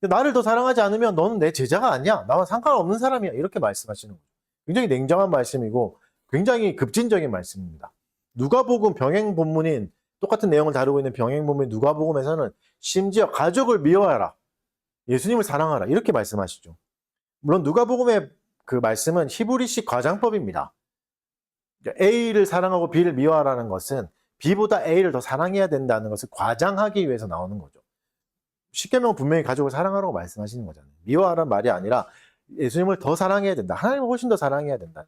나를 더 사랑하지 않으면 너는 내 제자가 아니야. 나와 상관없는 사람이야. 이렇게 말씀하시는 거죠. 굉장히 냉정한 말씀이고 굉장히 급진적인 말씀입니다. 누가복음 병행 본문인 똑같은 내용을 다루고 있는 병행 본문 누가복음에서는 심지어 가족을 미워하라. 예수님을 사랑하라. 이렇게 말씀하시죠. 물론 누가복음의 그 말씀은 히브리식 과장법입니다. A를 사랑하고 B를 미워하라는 것은 B보다 A를 더 사랑해야 된다는 것을 과장하기 위해서 나오는 거죠. 십계명은 분명히 가족을 사랑하라고 말씀하시는 거잖아요. 미워하라는 말이 아니라 예수님을 더 사랑해야 된다. 하나님을 훨씬 더 사랑해야 된다.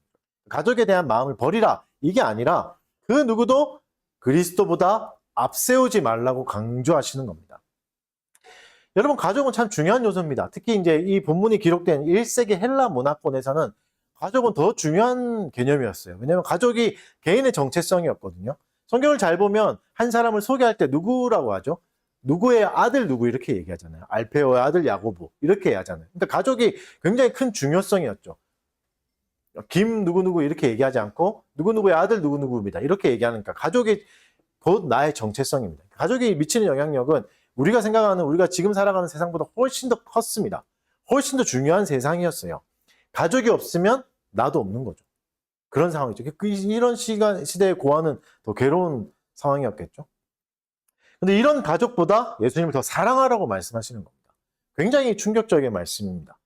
가족에 대한 마음을 버리라. 이게 아니라 그 누구도 그리스도보다 앞세우지 말라고 강조하시는 겁니다. 여러분 가족은 참 중요한 요소입니다. 특히 이제 이 본문이 기록된 1세기 헬라 문화권에서는 가족은 더 중요한 개념이었어요. 왜냐하면 가족이 개인의 정체성이었거든요. 성경을 잘 보면 한 사람을 소개할 때 누구라고 하죠? 누구의 아들 누구 이렇게 얘기하잖아요. 알페오의 아들 야고보 이렇게 얘기하잖아요. 그러니까 가족이 굉장히 큰 중요성이었죠. 김 누구누구 이렇게 얘기하지 않고 누구누구의 아들 누구누구입니다. 이렇게 얘기하니까 가족이 곧 나의 정체성입니다. 가족이 미치는 영향력은 우리가 생각하는 우리가 지금 살아가는 세상보다 훨씬 더 컸습니다. 훨씬 더 중요한 세상이었어요. 가족이 없으면 나도 없는 거죠. 그런 상황이죠. 이런 시대의 고아는 더 괴로운 상황이었겠죠. 근데 이런 가족보다 예수님을 더 사랑하라고 말씀하시는 겁니다. 굉장히 충격적인 말씀입니다.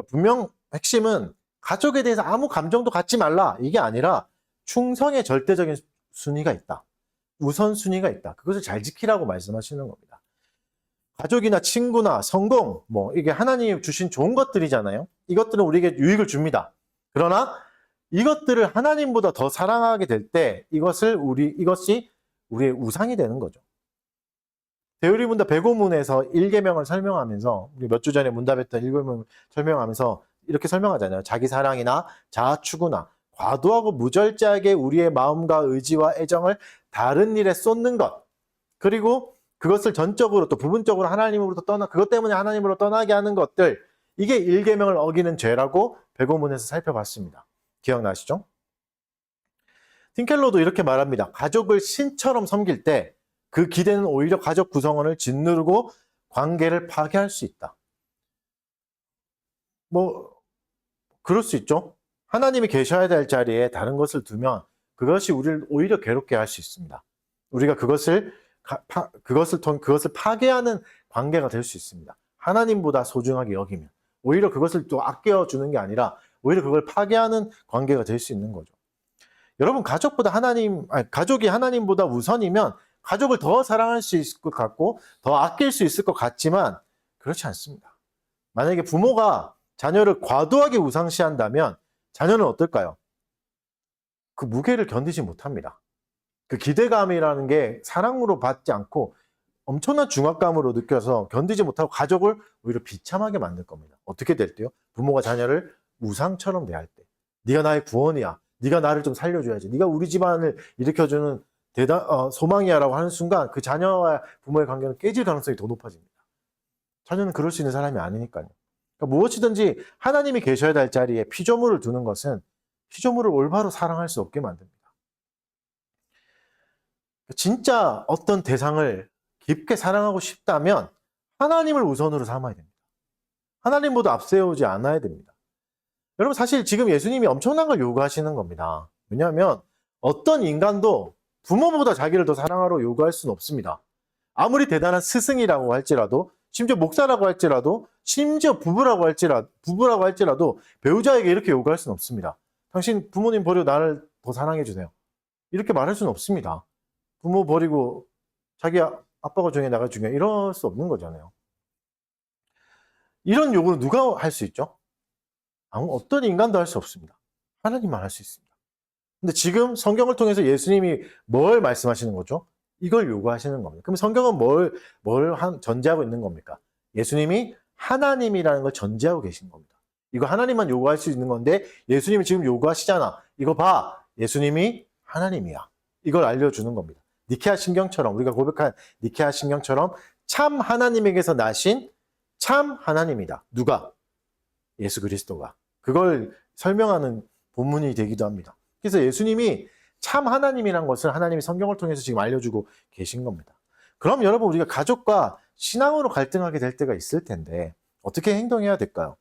분명 핵심은 가족에 대해서 아무 감정도 갖지 말라 이게 아니라 충성의 절대적인 순위가 있다. 우선순위가 있다. 그것을 잘 지키라고 말씀하시는 겁니다. 가족이나 친구나 성공, 이게 하나님이 주신 좋은 것들이잖아요. 이것들은 우리에게 유익을 줍니다. 그러나 이것들을 하나님보다 더 사랑하게 될 때 이것이 우리의 우상이 되는 거죠. 대우리문답 105문에서 1계명을 설명하면서 우리 몇 주 전에 문답했던 1계명을 설명하면서 이렇게 설명하잖아요. 자기 사랑이나 자아 추구나 과도하고 무절제하게 우리의 마음과 의지와 애정을 다른 일에 쏟는 것, 그리고 그것을 전적으로 또 부분적으로 하나님으로부터 그것 때문에 하나님으로 떠나게 하는 것들, 이게 1계명을 어기는 죄라고 105문에서 살펴봤습니다. 기억나시죠? 틴켈러도 이렇게 말합니다. 가족을 신처럼 섬길 때 그 기대는 오히려 가족 구성원을 짓누르고 관계를 파괴할 수 있다. 그럴 수 있죠. 하나님이 계셔야 될 자리에 다른 것을 두면 그것이 우리를 오히려 괴롭게 할 수 있습니다. 우리가 그것을 파괴하는 관계가 될 수 있습니다. 하나님보다 소중하게 여기면 오히려 그것을 또 아껴주는 게 아니라 오히려 그걸 파괴하는 관계가 될 수 있는 거죠. 여러분, 가족이 하나님보다 우선이면 가족을 더 사랑할 수 있을 것 같고 더 아낄 수 있을 것 같지만 그렇지 않습니다. 만약에 부모가 자녀를 과도하게 우상시한다면 자녀는 어떨까요? 그 무게를 견디지 못합니다. 그 기대감이라는 게 사랑으로 받지 않고 엄청난 중압감으로 느껴서 견디지 못하고 가족을 오히려 비참하게 만들 겁니다. 어떻게 될 때요? 부모가 자녀를 우상처럼 대할 때. 네가 나의 구원이야. 네가 나를 좀 살려줘야지. 네가 우리 집안을 일으켜주는 소망이야 라고 하는 순간 그 자녀와 부모의 관계는 깨질 가능성이 더 높아집니다. 자녀는 그럴 수 있는 사람이 아니니까요. 그러니까 무엇이든지 하나님이 계셔야 될 자리에 피조물을 두는 것은 피조물을 올바로 사랑할 수 없게 만듭니다. 진짜 어떤 대상을 깊게 사랑하고 싶다면 하나님을 우선으로 삼아야 됩니다. 하나님보다 앞세우지 않아야 됩니다. 여러분, 사실 지금 예수님이 엄청난 걸 요구하시는 겁니다. 왜냐하면 어떤 인간도 부모보다 자기를 더 사랑하라고 요구할 수는 없습니다. 아무리 대단한 스승이라고 할지라도, 심지어 목사라고 할지라도, 심지어 부부라고 할지라도 배우자에게 이렇게 요구할 수는 없습니다. 당신 부모님 버리고 나를 더 사랑해 주세요. 이렇게 말할 수는 없습니다. 부모 버리고 자기 아빠가 중요해, 나가 중요해, 이럴 수 없는 거잖아요. 이런 요구는 누가 할 수 있죠? 어떤 인간도 할 수 없습니다. 하나님만 할 수 있습니다. 근데 지금 성경을 통해서 예수님이 뭘 말씀하시는 거죠? 이걸 요구하시는 겁니다. 그럼 성경은 뭘 전제하고 있는 겁니까? 예수님이 하나님이라는 걸 전제하고 계신 겁니다. 이거 하나님만 요구할 수 있는 건데 예수님이 지금 요구하시잖아. 이거 봐. 예수님이 하나님이야. 이걸 알려주는 겁니다. 니케아 신경처럼, 우리가 고백한 니케아 신경처럼 참 하나님에게서 나신 참 하나님이다. 누가? 예수 그리스도가. 그걸 설명하는 본문이 되기도 합니다. 그래서 예수님이 참 하나님이란 것을 하나님이 성경을 통해서 지금 알려주고 계신 겁니다. 그럼 여러분, 우리가 가족과 신앙으로 갈등하게 될 때가 있을 텐데 어떻게 행동해야 될까요?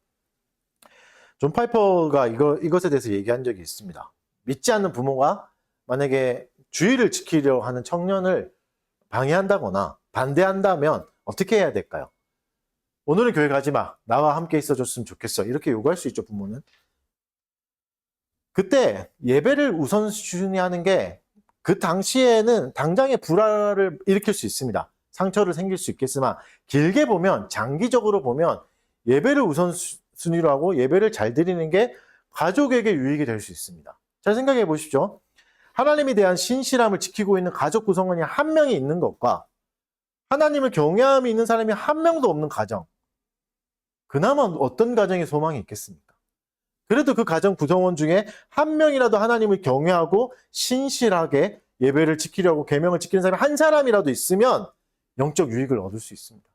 존 파이퍼가 이것에 대해서 얘기한 적이 있습니다. 믿지 않는 부모가 만약에 주의를 지키려 하는 청년을 방해한다거나 반대한다면 어떻게 해야 될까요? 오늘은 교회 가지 마. 나와 함께 있어줬으면 좋겠어. 이렇게 요구할 수 있죠, 부모는. 그때 예배를 우선순위하는 게 그 당시에는 당장의 불화를 일으킬 수 있습니다. 상처를 생길 수 있겠지만 길게 보면, 장기적으로 보면 예배를 우선순위로 하고 예배를 잘 드리는 게 가족에게 유익이 될 수 있습니다. 잘 생각해 보십시오. 하나님에 대한 신실함을 지키고 있는 가족 구성원이 한 명이 있는 것과 하나님을 경외함이 있는 사람이 한 명도 없는 가정, 그나마 어떤 가정에 소망이 있겠습니까? 그래도 그 가정 구성원 중에 한 명이라도 하나님을 경외하고 신실하게 예배를 지키려고 계명을 지키는 사람이 한 사람이라도 있으면 영적 유익을 얻을 수 있습니다.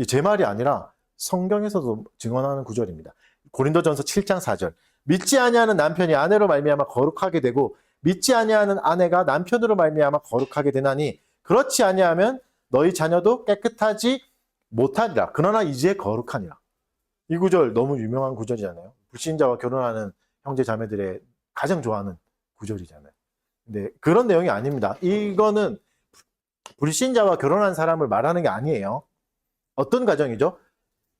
제 말이 아니라 성경에서도 증언하는 구절입니다. 고린도전서 7장 4절. 믿지 아니하는 남편이 아내로 말미암아 거룩하게 되고 믿지 아니하는 아내가 남편으로 말미암아 거룩하게 되나니 그렇지 아니하면 너희 자녀도 깨끗하지 못하리라. 그러나 이제 거룩하니라. 이 구절 너무 유명한 구절이잖아요. 불신자와 결혼하는 형제 자매들의 가장 좋아하는 구절이잖아요. 근데 그런 내용이 아닙니다. 이거는 불신자와 결혼한 사람을 말하는 게 아니에요. 어떤 가정이죠?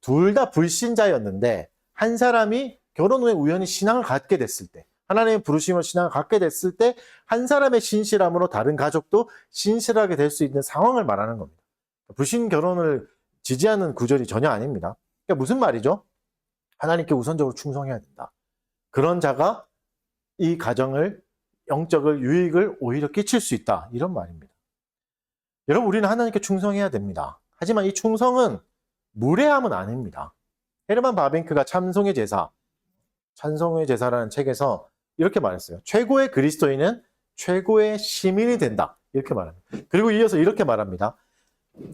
둘 다 불신자였는데 한 사람이 결혼 후에 우연히 신앙을 갖게 됐을 때, 하나님의 부르심을 신앙을 갖게 됐을 때 한 사람의 신실함으로 다른 가족도 신실하게 될 수 있는 상황을 말하는 겁니다. 불신 결혼을 지지하는 구절이 전혀 아닙니다. 그러니까 무슨 말이죠? 하나님께 우선적으로 충성해야 된다. 그런 자가 이 가정을 영적을 유익을 오히려 끼칠 수 있다. 이런 말입니다. 여러분, 우리는 하나님께 충성해야 됩니다. 하지만 이 충성은 무례함은 아닙니다. 헤르만 바빙크가 찬송의 제사라는 책에서 이렇게 말했어요. 최고의 그리스도인은 최고의 시민이 된다. 이렇게 말합니다. 그리고 이어서 이렇게 말합니다.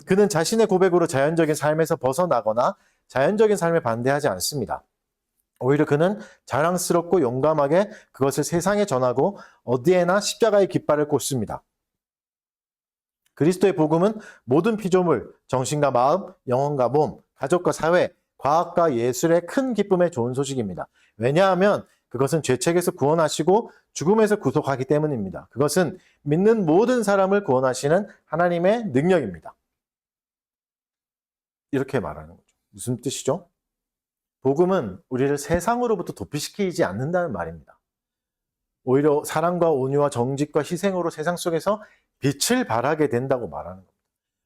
그는 자신의 고백으로 자연적인 삶에서 벗어나거나 자연적인 삶에 반대하지 않습니다. 오히려 그는 자랑스럽고 용감하게 그것을 세상에 전하고 어디에나 십자가의 깃발을 꽂습니다. 그리스도의 복음은 모든 피조물, 정신과 마음, 영혼과 몸, 가족과 사회, 과학과 예술의 큰 기쁨의 좋은 소식입니다. 왜냐하면 그것은 죄책에서 구원하시고 죽음에서 구속하기 때문입니다. 그것은 믿는 모든 사람을 구원하시는 하나님의 능력입니다. 이렇게 말하는 거죠. 무슨 뜻이죠? 복음은 우리를 세상으로부터 도피시키지 않는다는 말입니다. 오히려 사랑과 온유와 정직과 희생으로 세상 속에서 빛을 발하게 된다고 말하는 겁니다.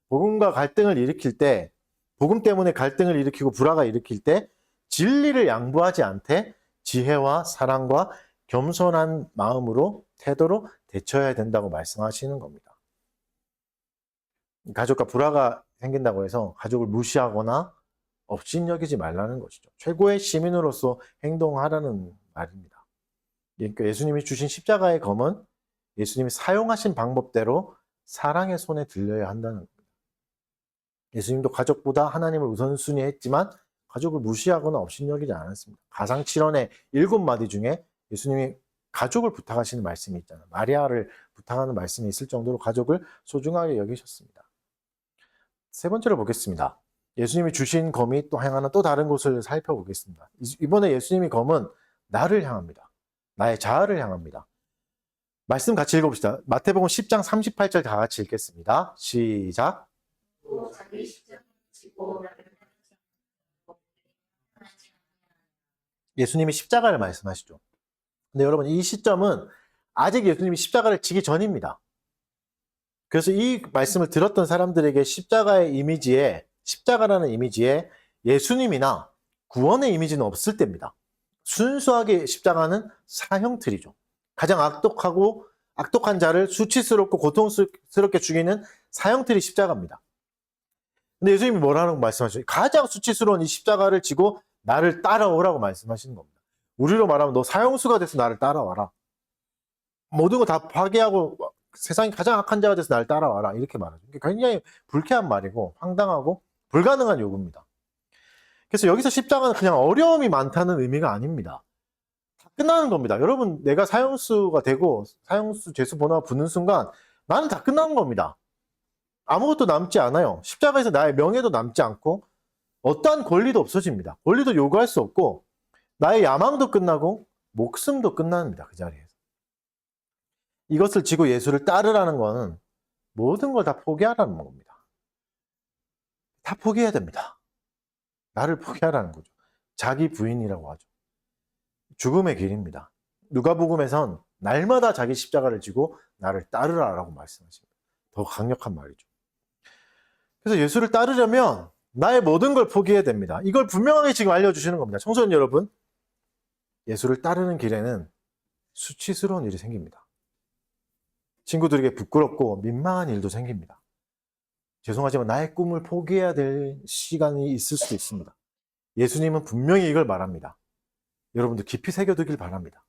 복음과 갈등을 일으킬 때, 복음 때문에 갈등을 일으키고 불화가 일으킬 때 진리를 양보하지 않되 지혜와 사랑과 겸손한 마음으로 태도로 대처해야 된다고 말씀하시는 겁니다. 가족과 불화가 생긴다고 해서 가족을 무시하거나 업신여기지 말라는 것이죠. 최고의 시민으로서 행동하라는 말입니다. 그러니까 예수님이 주신 십자가의 검은 예수님이 사용하신 방법대로 사랑의 손에 들려야 한다는 겁니다. 예수님도 가족보다 하나님을 우선순위 했지만 가족을 무시하거나 업신여기지 않았습니다. 가상칠언의 7마디 중에 예수님이 가족을 부탁하시는 말씀이 있잖아요. 마리아를 부탁하는 말씀이 있을 정도로 가족을 소중하게 여기셨습니다. 세 번째로 보겠습니다. 예수님이 주신 검이 또 행하는 또 다른 곳을 살펴보겠습니다. 이번에 예수님이 검은 나를 향합니다. 나의 자아를 향합니다. 말씀 같이 읽어봅시다. 마태복음 10장 38절 다 같이 읽겠습니다. 시작. 예수님이 십자가를 말씀하시죠. 근데 여러분, 이 시점은 아직 예수님이 십자가를 지기 전입니다. 그래서 이 말씀을 들었던 사람들에게 십자가의 이미지에, 십자가라는 이미지에 예수님이나 구원의 이미지는 없을 때입니다. 순수하게 십자가는 사형틀이죠. 가장 악독한 자를 수치스럽고 고통스럽게 죽이는 사형틀이 십자가입니다. 근데 예수님이 뭐라고 말씀하시죠? 가장 수치스러운 이 십자가를 지고 나를 따라오라고 말씀하시는 겁니다. 우리로 말하면 너 사형수가 돼서 나를 따라와라. 모든 거 다 파괴하고 세상이 가장 악한 자가 돼서 나를 따라와라. 이렇게 말하죠. 굉장히 불쾌한 말이고 황당하고 불가능한 요구입니다. 그래서 여기서 십자가는 그냥 어려움이 많다는 의미가 아닙니다. 다 끝나는 겁니다. 여러분, 내가 사형수가 되고 사형수 죄수 번호가 붙는 순간 나는 다 끝나는 겁니다. 아무것도 남지 않아요. 십자가에서 나의 명예도 남지 않고 어떠한 권리도 없어집니다. 권리도 요구할 수 없고 나의 야망도 끝나고 목숨도 끝납니다. 그 자리에서. 이것을 지고 예수를 따르라는 것은 모든 걸 다 포기하라는 겁니다. 다 포기해야 됩니다. 나를 포기하라는 거죠. 자기 부인이라고 하죠. 죽음의 길입니다. 누가복음에선 날마다 자기 십자가를 지고 나를 따르라라고 말씀하십니다. 더 강력한 말이죠. 그래서 예수를 따르려면 나의 모든 걸 포기해야 됩니다. 이걸 분명하게 지금 알려주시는 겁니다. 청소년 여러분, 예수를 따르는 길에는 수치스러운 일이 생깁니다. 친구들에게 부끄럽고 민망한 일도 생깁니다. 죄송하지만 나의 꿈을 포기해야 될 시간이 있을 수도 있습니다. 예수님은 분명히 이걸 말합니다. 여러분들 깊이 새겨두길 바랍니다.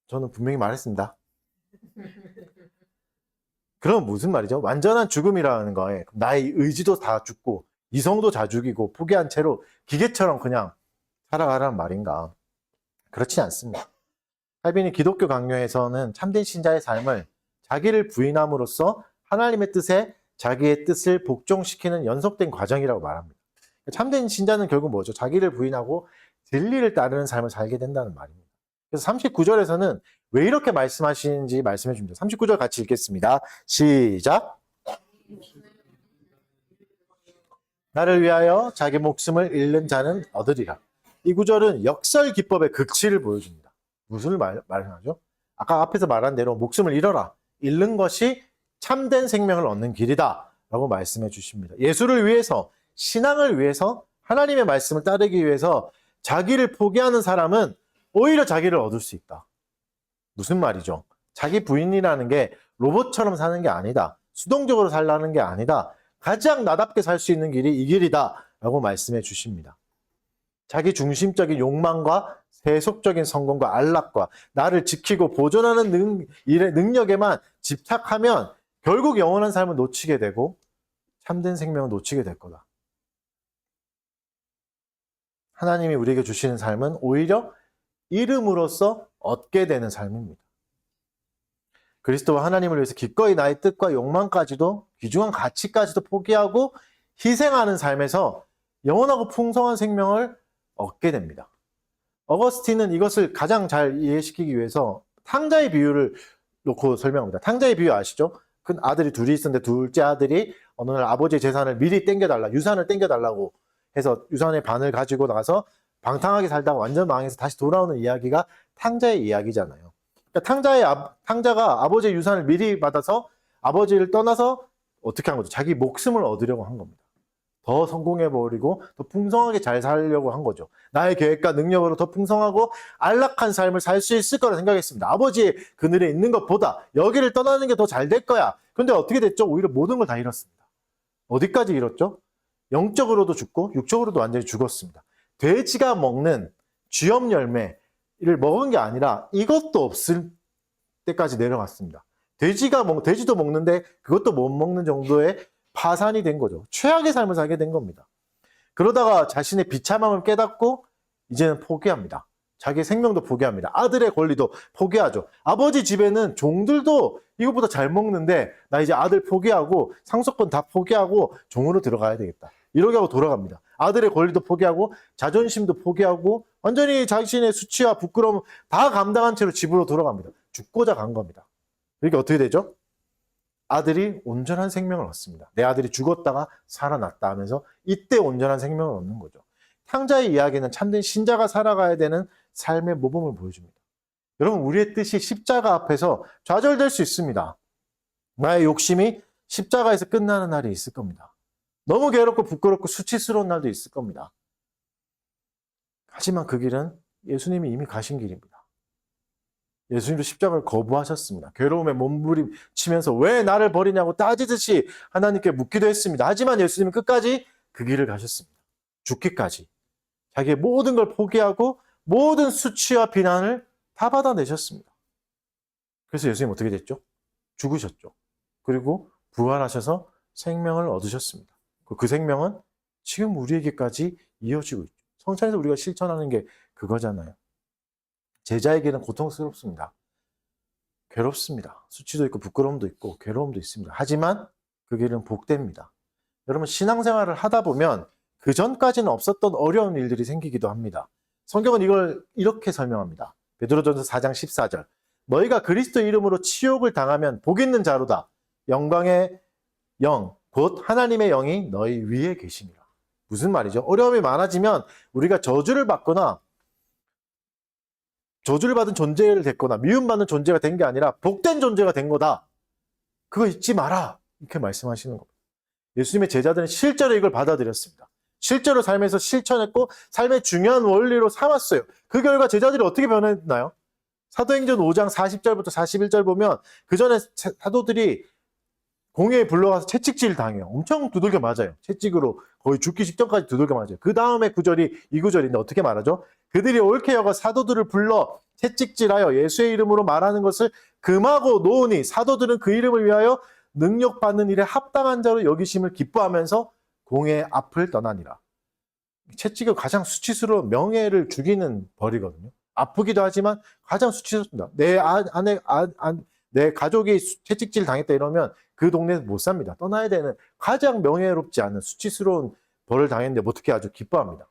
저는 분명히 말했습니다. 그럼 무슨 말이죠? 완전한 죽음이라는 거에 나의 의지도 다 죽고 이성도 다 죽이고 포기한 채로 기계처럼 그냥 살아가라는 말인가? 그렇지 않습니다. 칼빈이 기독교 강요에서는 참된 신자의 삶을 자기를 부인함으로써 하나님의 뜻에 자기의 뜻을 복종시키는 연속된 과정이라고 말합니다. 참된 신자는 결국 뭐죠? 자기를 부인하고 진리를 따르는 삶을 살게 된다는 말입니다. 그래서 39절에서는 왜 이렇게 말씀하시는지 말씀해 줍니다. 39절 같이 읽겠습니다. 시작. 나를 위하여 자기 목숨을 잃는 자는 얻으리라. 이 구절은 역설 기법의 극치를 보여줍니다. 무슨 말하죠? 아까 앞에서 말한 대로 목숨을 잃어라. 잃는 것이 참된 생명을 얻는 길이다. 라고 말씀해 주십니다. 예수를 위해서, 신앙을 위해서, 하나님의 말씀을 따르기 위해서 자기를 포기하는 사람은 오히려 자기를 얻을 수 있다. 무슨 말이죠? 자기 부인이라는 게 로봇처럼 사는 게 아니다. 수동적으로 살라는 게 아니다. 가장 나답게 살 수 있는 길이 이 길이다. 라고 말씀해 주십니다. 자기 중심적인 욕망과 세속적인 성공과 안락과 나를 지키고 보존하는 일의 능력에만 집착하면 결국 영원한 삶을 놓치게 되고 참된 생명을 놓치게 될 거다. 하나님이 우리에게 주시는 삶은 오히려 이름으로써 얻게 되는 삶입니다. 그리스도와 하나님을 위해서 기꺼이 나의 뜻과 욕망까지도 귀중한 가치까지도 포기하고 희생하는 삶에서 영원하고 풍성한 생명을 얻게 됩니다. 어거스틴은 이것을 가장 잘 이해시키기 위해서 탕자의 비유를 놓고 설명합니다. 탕자의 비유 아시죠? 큰 아들이 둘이 있었는데 둘째 아들이 어느 날 아버지의 재산을 미리 땡겨달라, 유산을 땡겨달라고 해서 유산의 반을 가지고 나가서 방탕하게 살다가 완전 망해서 다시 돌아오는 이야기가 탕자의 이야기잖아요. 그러니까 탕자가 아버지의 유산을 미리 받아서 아버지를 떠나서 어떻게 한 거죠? 자기 목숨을 얻으려고 한 겁니다. 더 성공해버리고 더 풍성하게 잘 살려고 한 거죠. 나의 계획과 능력으로 더 풍성하고 안락한 삶을 살 수 있을 거라 생각했습니다. 아버지의 그늘에 있는 것보다 여기를 떠나는 게 더 잘 될 거야. 그런데 어떻게 됐죠? 오히려 모든 걸 다 잃었습니다. 어디까지 잃었죠? 영적으로도 죽고 육적으로도 완전히 죽었습니다. 돼지가 먹는 쥐염 열매를 먹은 게 아니라 이것도 없을 때까지 내려갔습니다. 돼지도 먹는데 그것도 못 먹는 정도의 파산이 된 거죠. 최악의 삶을 살게 된 겁니다. 그러다가 자신의 비참함을 깨닫고 이제는 포기합니다. 자기의 생명도 포기합니다. 아들의 권리도 포기하죠. 아버지 집에는 종들도 이것보다 잘 먹는데 나 이제 아들 포기하고 상속권 다 포기하고 종으로 들어가야 되겠다. 이렇게 하고 돌아갑니다. 아들의 권리도 포기하고 자존심도 포기하고 완전히 자신의 수치와 부끄러움 다 감당한 채로 집으로 돌아갑니다. 죽고자 간 겁니다. 이렇게 어떻게 되죠? 아들이 온전한 생명을 얻습니다. 내 아들이 죽었다가 살아났다 하면서 이때 온전한 생명을 얻는 거죠. 탕자의 이야기는 참된 신자가 살아가야 되는 삶의 모범을 보여줍니다. 여러분, 우리의 뜻이 십자가 앞에서 좌절될 수 있습니다. 나의 욕심이 십자가에서 끝나는 날이 있을 겁니다. 너무 괴롭고 부끄럽고 수치스러운 날도 있을 겁니다. 하지만 그 길은 예수님이 이미 가신 길입니다. 예수님도 십자가를 거부하셨습니다. 괴로움에 몸부림치면서 왜 나를 버리냐고 따지듯이 하나님께 묻기도 했습니다. 하지만 예수님은 끝까지 그 길을 가셨습니다. 죽기까지. 자기의 모든 걸 포기하고 모든 수치와 비난을 다 받아내셨습니다. 그래서 예수님 어떻게 됐죠? 죽으셨죠. 그리고 부활하셔서 생명을 얻으셨습니다. 그 생명은 지금 우리에게까지 이어지고 있죠. 성찬에서 우리가 실천하는 게 그거잖아요. 제자에게는 고통스럽습니다. 괴롭습니다. 수치도 있고 부끄러움도 있고 괴로움도 있습니다. 하지만 그 길은 복됩니다. 여러분, 신앙생활을 하다 보면 그 전까지는 없었던 어려운 일들이 생기기도 합니다. 성경은 이걸 이렇게 설명합니다. 베드로전서 4장 14절. 너희가 그리스도 이름으로 치욕을 당하면 복 있는 자로다. 영광의 영, 곧 하나님의 영이 너희 위에 계시니라. 무슨 말이죠? 어려움이 많아지면 우리가 저주를 받거나 저주를 받은 존재를 됐거나 미움받는 존재가 된 게 아니라 복된 존재가 된 거다. 그거 잊지 마라. 이렇게 말씀하시는 겁니다. 예수님의 제자들은 실제로 이걸 받아들였습니다. 실제로 삶에서 실천했고 삶의 중요한 원리로 삼았어요. 그 결과 제자들이 어떻게 변했나요? 사도행전 5장 40절부터 41절 보면 그 전에 사도들이 공회에 불러가서 채찍질 당해요. 엄청 두들겨 맞아요. 채찍으로 거의 죽기 직전까지 두들겨 맞아요. 그 다음에 구절이 이 구절인데 어떻게 말하죠? 그들이 옳게 여겨 사도들을 불러 채찍질하여 예수의 이름으로 말하는 것을 금하고 놓으니 사도들은 그 이름을 위하여 능력받는 일에 합당한 자로 여기심을 기뻐하면서 공의 앞을 떠나니라. 채찍은 가장 수치스러운 명예를 죽이는 벌이거든요. 아프기도 하지만 가장 수치스럽습니다. 내 가족이 채찍질 당했다 이러면 그 동네에서 못 삽니다. 떠나야 되는 가장 명예롭지 않은 수치스러운 벌을 당했는데 어떻게 아주 기뻐합니다.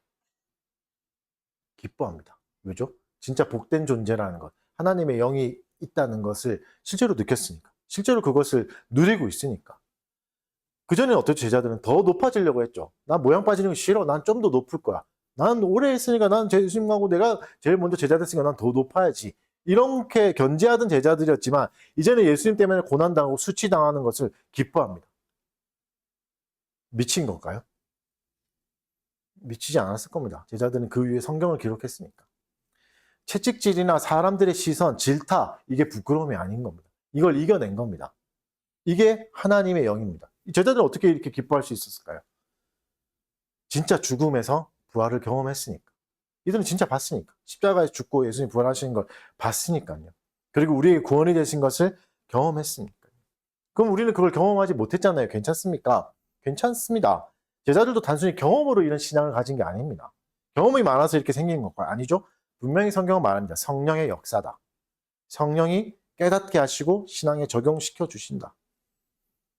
기뻐합니다. 왜죠? 진짜 복된 존재라는 것, 하나님의 영이 있다는 것을 실제로 느꼈으니까, 실제로 그것을 누리고 있으니까. 그전에는 어떻게 제자들은 더 높아지려고 했죠. 나 모양 빠지는 거 싫어. 난 좀 더 높을 거야. 난 오래 했으니까 난 예수님하고 내가 제일 먼저 제자 됐으니까 난 더 높아야지. 이렇게 견제하던 제자들이었지만 이제는 예수님 때문에 고난당하고 수치당하는 것을 기뻐합니다. 미친 걸까요? 미치지 않았을 겁니다. 제자들은 그 위에 성경을 기록했으니까. 채찍질이나 사람들의 시선, 질타, 이게 부끄러움이 아닌 겁니다. 이걸 이겨낸 겁니다. 이게 하나님의 영입니다. 이 제자들은 어떻게 이렇게 기뻐할 수 있었을까요? 진짜 죽음에서 부활을 경험했으니까. 이들은 진짜 봤으니까. 십자가에 죽고 예수님 부활하시는 걸 봤으니까요. 그리고 우리에게 구원이 되신 것을 경험했으니까요. 그럼 우리는 그걸 경험하지 못했잖아요. 괜찮습니까? 괜찮습니다. 제자들도 단순히 경험으로 이런 신앙을 가진 게 아닙니다. 경험이 많아서 이렇게 생긴 것과 아니죠. 분명히 성경은 말합니다. 성령의 역사다. 성령이 깨닫게 하시고 신앙에 적용시켜 주신다.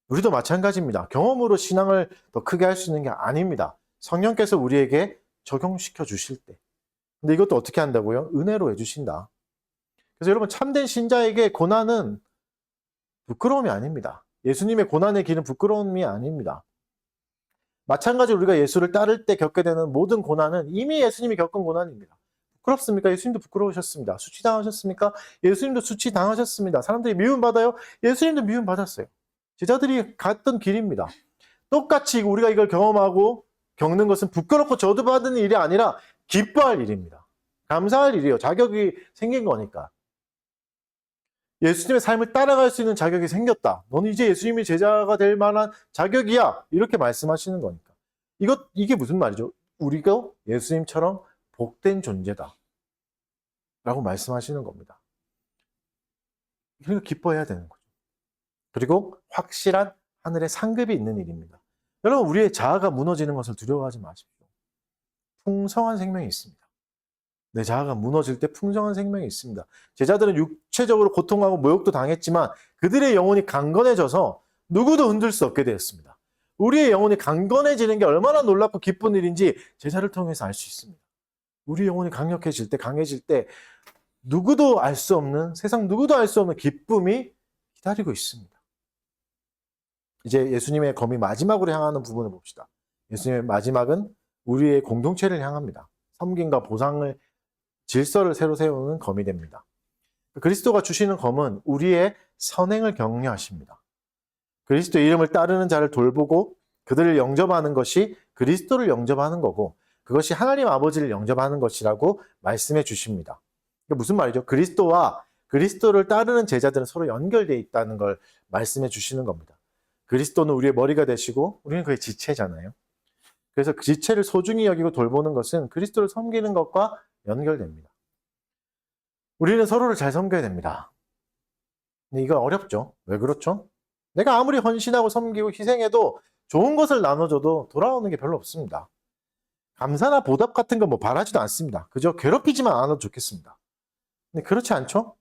우리도 마찬가지입니다. 경험으로 신앙을 더 크게 할 수 있는 게 아닙니다. 성령께서 우리에게 적용시켜 주실 때. 근데 이것도 어떻게 한다고요? 은혜로 해주신다. 그래서 여러분, 참된 신자에게 고난은 부끄러움이 아닙니다. 예수님의 고난의 길은 부끄러움이 아닙니다. 마찬가지로 우리가 예수를 따를 때 겪게 되는 모든 고난은 이미 예수님이 겪은 고난입니다. 부끄럽습니까? 예수님도 부끄러우셨습니다. 수치당하셨습니까? 예수님도 수치당하셨습니다. 사람들이 미움받아요? 예수님도 미움받았어요. 제자들이 갔던 길입니다. 똑같이 우리가 이걸 경험하고 겪는 것은 부끄럽고 저주받는 일이 아니라 기뻐할 일입니다. 감사할 일이에요. 자격이 생긴 거니까. 예수님의 삶을 따라갈 수 있는 자격이 생겼다. 너는 이제 예수님이 제자가 될 만한 자격이야. 이렇게 말씀하시는 거니까. 이게 무슨 말이죠? 우리가 예수님처럼 복된 존재다. 라고 말씀하시는 겁니다. 그러니까 기뻐해야 되는 거죠. 그리고 확실한 하늘의 상급이 있는 일입니다. 여러분, 우리의 자아가 무너지는 것을 두려워하지 마십시오. 풍성한 생명이 있습니다. 내 자아가 무너질 때 풍성한 생명이 있습니다. 제자들은 육체적으로 고통하고 모욕도 당했지만 그들의 영혼이 강건해져서 누구도 흔들 수 없게 되었습니다. 우리의 영혼이 강건해지는 게 얼마나 놀랍고 기쁜 일인지 제자를 통해서 알 수 있습니다. 우리 영혼이 강력해질 때, 강해질 때 누구도 알 수 없는, 세상 누구도 알 수 없는 기쁨이 기다리고 있습니다. 이제 예수님의 검이 마지막으로 향하는 부분을 봅시다. 예수님의 마지막은 우리의 공동체를 향합니다. 섬김과 보상을, 질서를 새로 세우는 검이 됩니다. 그리스도가 주시는 검은 우리의 선행을 격려하십니다. 그리스도의 이름을 따르는 자를 돌보고 그들을 영접하는 것이 그리스도를 영접하는 거고, 그것이 하나님 아버지를 영접하는 것이라고 말씀해 주십니다. 무슨 말이죠? 그리스도와 그리스도를 따르는 제자들은 서로 연결되어 있다는 걸 말씀해 주시는 겁니다. 그리스도는 우리의 머리가 되시고 우리는 그의 지체잖아요. 그래서 그 지체를 소중히 여기고 돌보는 것은 그리스도를 섬기는 것과 연결됩니다. 우리는 서로를 잘 섬겨야 됩니다. 근데 이거 어렵죠? 왜 그렇죠? 내가 아무리 헌신하고 섬기고 희생해도 좋은 것을 나눠줘도 돌아오는 게 별로 없습니다. 감사나 보답 같은 건 뭐 바라지도 않습니다. 그저 괴롭히지만 않아도 좋겠습니다. 근데 그렇지 않죠?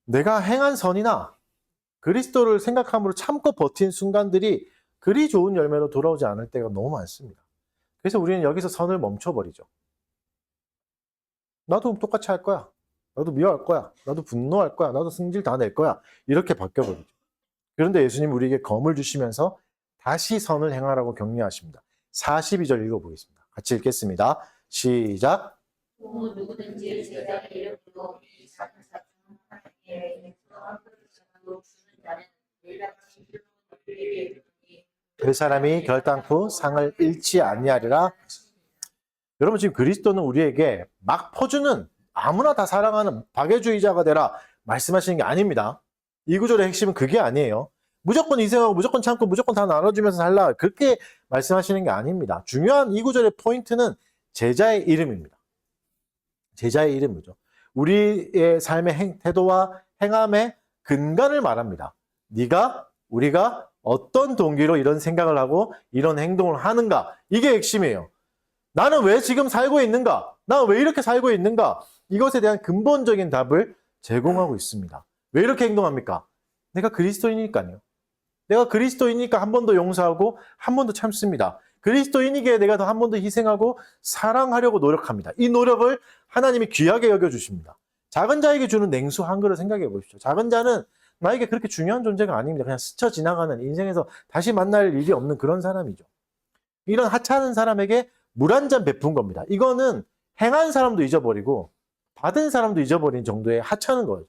내가 행한 선이나 그리스도를 생각함으로 참고 버틴 순간들이 그리 좋은 열매로 돌아오지 않을 때가 너무 많습니다. 그래서 우리는 여기서 선을 멈춰버리죠. 나도 똑같이 할 거야. 나도 미워할 거야. 나도 분노할 거야. 나도 승질 다 낼 거야. 이렇게 바뀌어버리죠. 그런데 예수님 우리에게 검을 주시면서 다시 선을 행하라고 격려하십니다. 42절 읽어보겠습니다. 같이 읽겠습니다. 시작. 누구든지 제자의 이름으로 이 작은 사중 하나님의 주는 자는 내가 진실로 너희에게 이르노니 그 사람이 결단코 상을 잃지 아니하리라. 여러분, 지금 그리스도는 우리에게 막 퍼주는, 아무나 다 사랑하는 박애주의자가 되라 말씀하시는 게 아닙니다. 이 구절의 핵심은 그게 아니에요. 무조건 희생하고 무조건 참고 무조건 다 나눠주면서 살라, 그렇게 말씀하시는 게 아닙니다. 중요한 이 구절의 포인트는 제자의 이름입니다. 제자의 이름이죠. 우리의 삶의 태도와 행함에 근간을 말합니다. 우리가 어떤 동기로 이런 생각을 하고 이런 행동을 하는가? 이게 핵심이에요. 나는 왜 지금 살고 있는가? 나는 왜 이렇게 살고 있는가? 이것에 대한 근본적인 답을 제공하고 있습니다. 왜 이렇게 행동합니까? 내가 그리스도인이니까요. 내가 그리스도인이니까 한 번 더 용서하고 한 번 더 참습니다. 그리스도인이기에 내가 더 한 번 더 희생하고 사랑하려고 노력합니다. 이 노력을 하나님이 귀하게 여겨주십니다. 작은 자에게 주는 냉수 한 그릇 생각해 보십시오. 작은 자는 나에게 그렇게 중요한 존재가 아닙니다. 그냥 스쳐 지나가는 인생에서 다시 만날 일이 없는 그런 사람이죠. 이런 하찮은 사람에게 물 한 잔 베푼 겁니다. 이거는 행한 사람도 잊어버리고 받은 사람도 잊어버린 정도의 하찮은 거예요.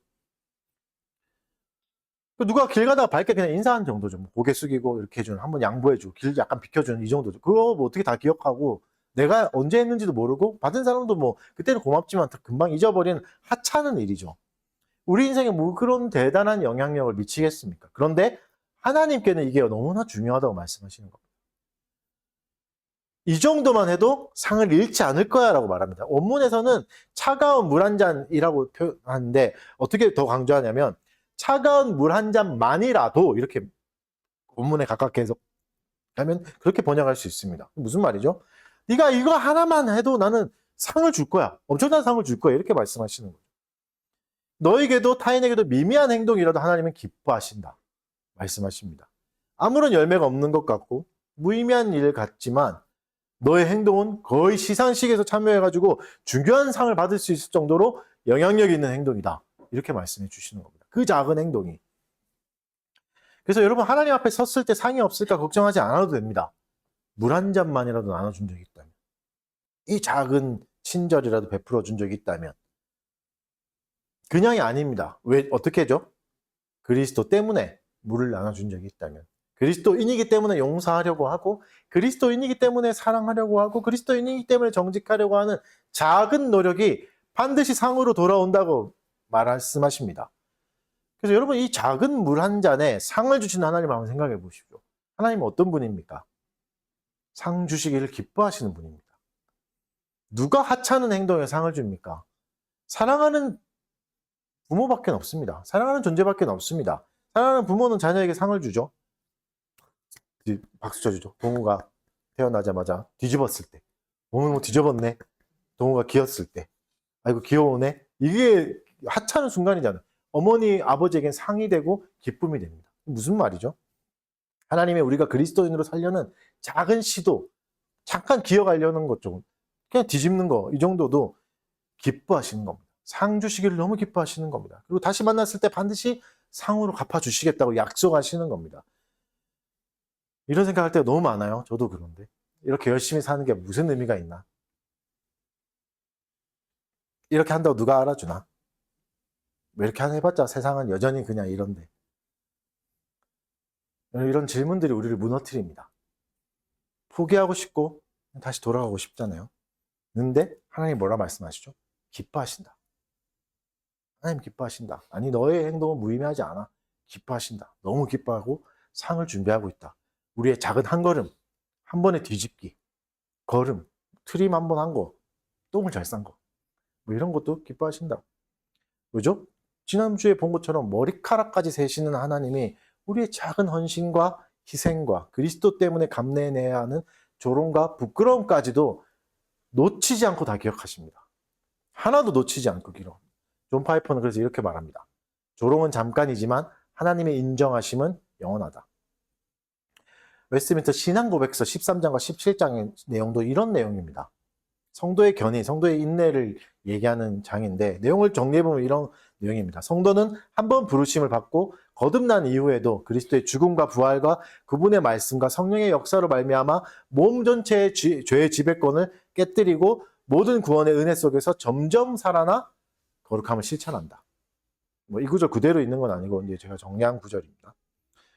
누가 길 가다가 밝게 그냥 인사하는 정도죠. 뭐 고개 숙이고 이렇게 해주는, 한번 양보해주고, 길 약간 비켜주는 이 정도죠. 그거 뭐 어떻게 다 기억하고, 내가 언제 했는지도 모르고, 받은 사람도 뭐 그때는 고맙지만 금방 잊어버리는 하찮은 일이죠. 우리 인생에 뭐 그런 대단한 영향력을 미치겠습니까? 그런데 하나님께는 이게 너무나 중요하다고 말씀하시는 겁니다. 이 정도만 해도 상을 잃지 않을 거야 라고 말합니다. 원문에서는 차가운 물 한 잔이라고 표현하는데 어떻게 더 강조하냐면 차가운 물 한 잔만이라도 이렇게 원문에 가깝게 해서 하면 그렇게 번역할 수 있습니다. 무슨 말이죠? 네가 이거 하나만 해도 나는 상을 줄 거야. 엄청난 상을 줄 거야. 이렇게 말씀하시는 거죠. 너에게도 타인에게도 미미한 행동이라도 하나님은 기뻐하신다. 말씀하십니다. 아무런 열매가 없는 것 같고 무의미한 일 같지만 너의 행동은 거의 시상식에서 참여해가지고 중요한 상을 받을 수 있을 정도로 영향력 있는 행동이다. 이렇게 말씀해 주시는 겁니다. 그 작은 행동이. 그래서 여러분 하나님 앞에 섰을 때 상이 없을까 걱정하지 않아도 됩니다. 물 한 잔만이라도 나눠준 적이 있다면, 이 작은 친절이라도 베풀어 준 적이 있다면 그냥이 아닙니다. 왜 어떻게 해죠? 그리스도 때문에 물을 나눠준 적이 있다면, 그리스도인이기 때문에 용서하려고 하고, 그리스도인이기 때문에 사랑하려고 하고, 그리스도인이기 때문에 정직하려고 하는 작은 노력이 반드시 상으로 돌아온다고 말씀하십니다. 그래서 여러분 이 작은 물 한 잔에 상을 주시는 하나님 한번 생각해 보십시오. 하나님은 어떤 분입니까? 상 주시기를 기뻐하시는 분입니다. 누가 하찮은 행동에 상을 줍니까? 사랑하는 부모밖에 없습니다. 사랑하는 존재밖에 없습니다. 사랑하는 부모는 자녀에게 상을 주죠. 박수 쳐주죠. 동우가 태어나자마자 뒤집었을 때. 뭐 뒤집었네. 동우가 귀였을 때. 아이고 귀여우네. 이게 하찮은 순간이잖아요. 어머니, 아버지에겐 상이 되고 기쁨이 됩니다. 무슨 말이죠? 하나님의 우리가 그리스도인으로 살려는 작은 시도, 잠깐 기어가려는 것 좀, 그냥 뒤집는 거, 이 정도도 기뻐하시는 겁니다. 상 주시기를 너무 기뻐하시는 겁니다. 그리고 다시 만났을 때 반드시 상으로 갚아주시겠다고 약속하시는 겁니다. 이런 생각할 때가 너무 많아요. 저도 그런데. 이렇게 열심히 사는 게 무슨 의미가 있나? 이렇게 한다고 누가 알아주나? 왜 이렇게 해봤자 세상은 여전히 그냥 이런데. 이런 질문들이 우리를 무너뜨립니다. 포기하고 싶고 다시 돌아가고 싶잖아요. 근데 하나님 뭐라 말씀하시죠? 기뻐하신다. 하나님 기뻐하신다. 아니 너의 행동은 무의미하지 않아. 기뻐하신다. 너무 기뻐하고 상을 준비하고 있다. 우리의 작은 한 걸음, 한 번의 뒤집기, 걸음, 트림 한 번 한 거, 똥을 잘 싼 거, 뭐 이런 것도 기뻐하신다. 그죠? 지난주에 본 것처럼 머리카락까지 세시는 하나님이 우리의 작은 헌신과 희생과 그리스도 때문에 감내해내야 하는 조롱과 부끄러움까지도 놓치지 않고 다 기억하십니다. 하나도 놓치지 않고 기록. 존 파이퍼는 그래서 이렇게 말합니다. 조롱은 잠깐이지만 하나님의 인정하심은 영원하다. 웨스트민스터 신앙고백서 13장과 17장의 내용도 이런 내용입니다. 성도의 견인, 성도의 인내를 얘기하는 장인데 내용을 정리해보면 이런 내용입니다. 성도는 한 번 부르심을 받고 거듭난 이후에도 그리스도의 죽음과 부활과 그분의 말씀과 성령의 역사로 말미암아 몸 전체의 죄의 지배권을 깨뜨리고 모든 구원의 은혜 속에서 점점 살아나 거룩함을 실천한다. 이 구절 그대로 있는 건 아니고 이제 제가 정리한 구절입니다.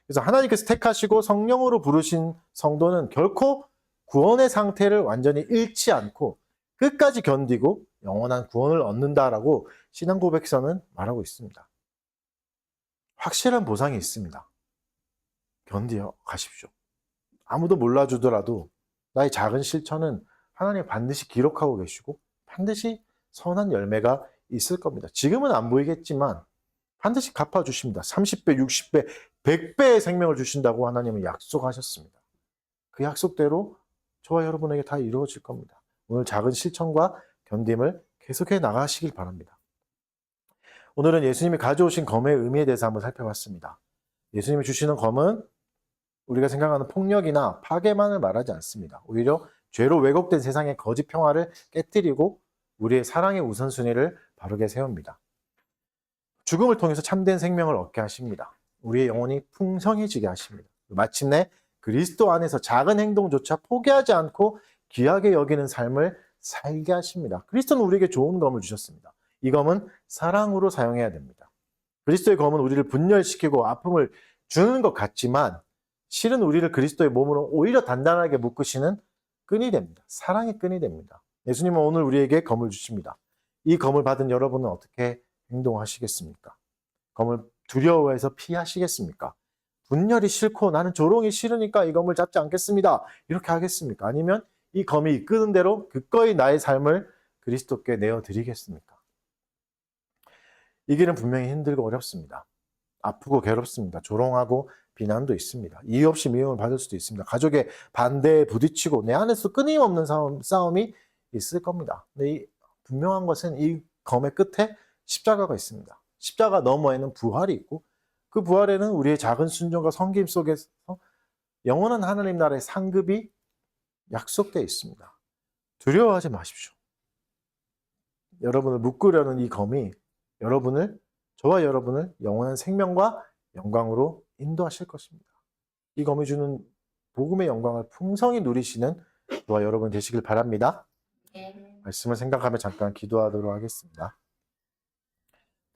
그래서 하나님께서 택하시고 성령으로 부르신 성도는 결코 구원의 상태를 완전히 잃지 않고 끝까지 견디고 영원한 구원을 얻는다라고 신앙고백서는 말하고 있습니다. 확실한 보상이 있습니다. 견디어 가십시오. 아무도 몰라주더라도 나의 작은 실천은 하나님 반드시 기록하고 계시고 반드시 선한 열매가 있을 겁니다. 지금은 안 보이겠지만 반드시 갚아주십니다. 30배, 60배, 100배의 생명을 주신다고 하나님은 약속하셨습니다. 그 약속대로 저와 여러분에게 다 이루어질 겁니다. 오늘 작은 실천과 견딤을 계속해 나가시길 바랍니다. 오늘은 예수님이 가져오신 검의 의미에 대해서 한번 살펴봤습니다. 예수님이 주시는 검은 우리가 생각하는 폭력이나 파괴만을 말하지 않습니다. 오히려 죄로 왜곡된 세상의 거짓 평화를 깨뜨리고 우리의 사랑의 우선순위를 바르게 세웁니다. 죽음을 통해서 참된 생명을 얻게 하십니다. 우리의 영혼이 풍성해지게 하십니다. 마침내 그리스도 안에서 작은 행동조차 포기하지 않고 귀하게 여기는 삶을 살게 하십니다. 그리스도는 우리에게 좋은 검을 주셨습니다. 이 검은 사랑으로 사용해야 됩니다. 그리스도의 검은 우리를 분열시키고 아픔을 주는 것 같지만 실은 우리를 그리스도의 몸으로 오히려 단단하게 묶으시는 끈이 됩니다. 사랑의 끈이 됩니다. 예수님은 오늘 우리에게 검을 주십니다. 이 검을 받은 여러분은 어떻게 행동하시겠습니까? 검을 두려워해서 피하시겠습니까? 분열이 싫고 나는 조롱이 싫으니까 이 검을 잡지 않겠습니다. 이렇게 하겠습니까? 아니면 이 검이 이끄는 대로 기꺼이 나의 삶을 그리스도께 내어드리겠습니까? 이 길은 분명히 힘들고 어렵습니다. 아프고 괴롭습니다. 조롱하고 비난도 있습니다. 이유 없이 미움을 받을 수도 있습니다. 가족의 반대에 부딪히고 내 안에서 끊임없는 싸움이 있을 겁니다. 근데 분명한 것은 이 검의 끝에 십자가가 있습니다. 십자가 너머에는 부활이 있고 그 부활에는 우리의 작은 순종과 섬김 속에서 영원한 하나님 나라의 상급이 약속되어 있습니다. 두려워하지 마십시오. 여러분을 묶으려는 이 검이 저와 여러분을 영원한 생명과 영광으로 인도하실 것입니다. 이 검이 주는 복음의 영광을 풍성히 누리시는 저와 여러분 되시길 바랍니다. 말씀을 생각하며 잠깐 기도하도록 하겠습니다.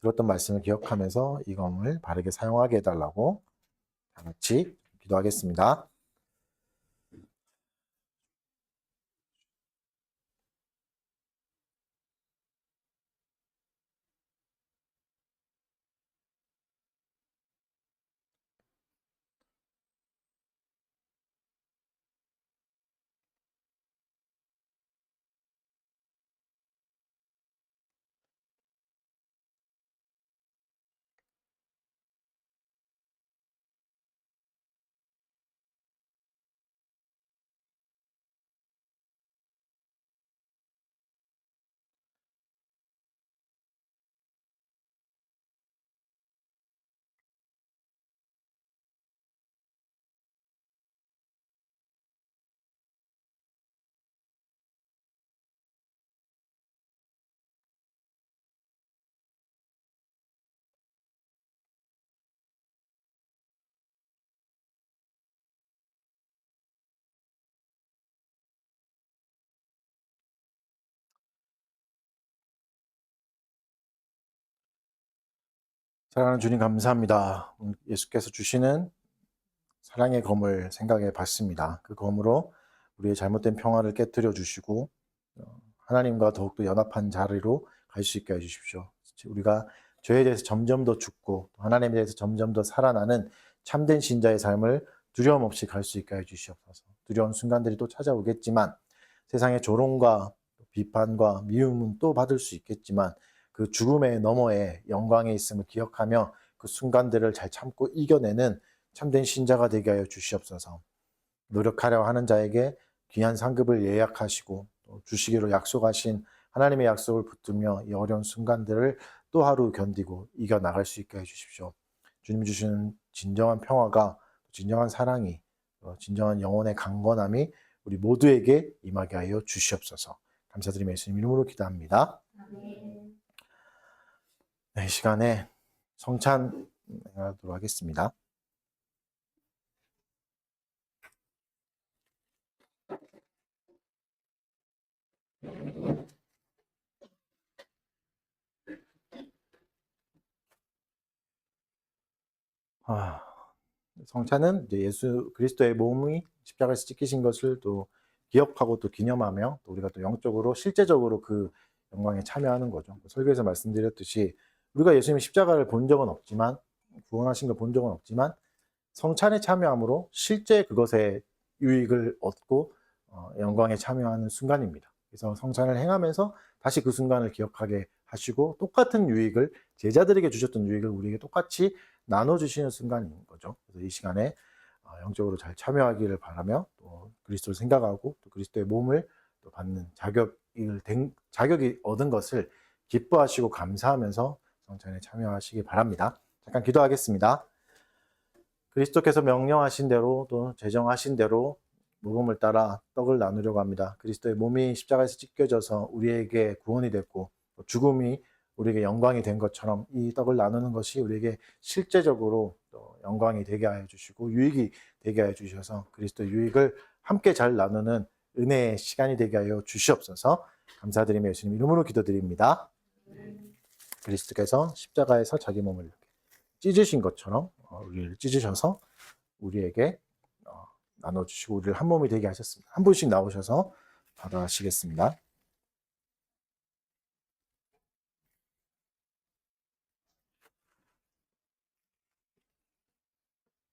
들었던 말씀을 기억하면서 이 검을 바르게 사용하게 해달라고 다 같이 기도하겠습니다. 사랑하는 주님 감사합니다. 예수께서 주시는 사랑의 검을 생각해 봤습니다. 그 검으로 우리의 잘못된 평화를 깨뜨려 주시고 하나님과 더욱더 연합한 자리로 갈 수 있게 해주십시오. 우리가 죄에 대해서 점점 더 죽고 하나님에 대해서 점점 더 살아나는 참된 신자의 삶을 두려움 없이 갈 수 있게 해주시옵소서. 두려운 순간들이 또 찾아오겠지만 세상의 조롱과 비판과 미움은 또 받을 수 있겠지만 그 죽음의 너머에 영광에 있음을 기억하며 그 순간들을 잘 참고 이겨내는 참된 신자가 되게 하여 주시옵소서. 노력하려 하는 자에게 귀한 상급을 예약하시고 또 주시기로 약속하신 하나님의 약속을 붙들며 이 어려운 순간들을 또 하루 견디고 이겨나갈 수 있게 해주십시오. 주님 주시는 진정한 평화가 진정한 사랑이 진정한 영혼의 강건함이 우리 모두에게 임하게 하여 주시옵소서. 감사드리며 예수님 이름으로 기도합니다. 네, 이 시간에 성찬 행하도록 하겠습니다. 성찬은 이제 예수 그리스도의 몸이 십자가에서 찢기신 것을 또 기억하고 또 기념하며 또 우리가 또 영적으로 실제적으로 그 영광에 참여하는 거죠. 설교에서 말씀드렸듯이 우리가 예수님의 십자가를 본 적은 없지만 구원하신 걸 본 적은 없지만 성찬에 참여함으로 실제 그것의 유익을 얻고 영광에 참여하는 순간입니다. 그래서 성찬을 행하면서 다시 그 순간을 기억하게 하시고 똑같은 유익을 제자들에게 주셨던 유익을 우리에게 똑같이 나눠주시는 순간인 거죠. 그래서 이 시간에 영적으로 잘 참여하기를 바라며 또 그리스도를 생각하고 또 그리스도의 몸을 또 받는 자격이 얻은 것을 기뻐하시고 감사하면서 성찬에 참여하시기 바랍니다. 잠깐 기도하겠습니다. 그리스도께서 명령하신 대로 또 제정하신 대로 모범을 따라 떡을 나누려고 합니다. 그리스도의 몸이 십자가에서 찢겨져서 우리에게 구원이 됐고 죽음이 우리에게 영광이 된 것처럼 이 떡을 나누는 것이 우리에게 실제적으로 또 영광이 되게 하여 주시고 유익이 되게 하여 주셔서 그리스도의 유익을 함께 잘 나누는 은혜의 시간이 되게 하여 주시옵소서. 감사드리며 예수님 이름으로 기도드립니다. 그리스도께서 십자가에서 자기 몸을 이렇게 찢으신 것처럼 우리를 찢으셔서 우리에게 나눠주시고 우리를 한 몸이 되게 하셨습니다. 한 분씩 나오셔서 받아가시겠습니다.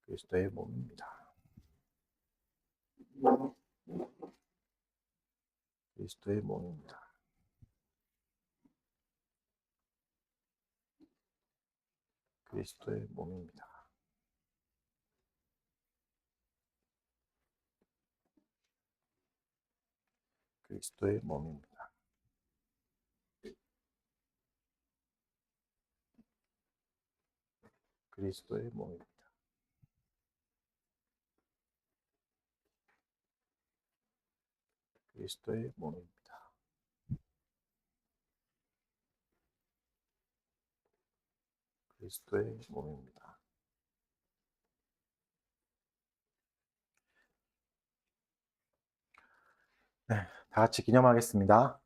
그리스도의 몸입니다. 그리스도의 몸입니다. 그리스도의 몸입니다. 그리스도의 몸입니다. 그리스도의 몸입니다. 그리스도의 몸입니다. 그리스도의 몸입니다. 네, 다 같이 기념하겠습니다.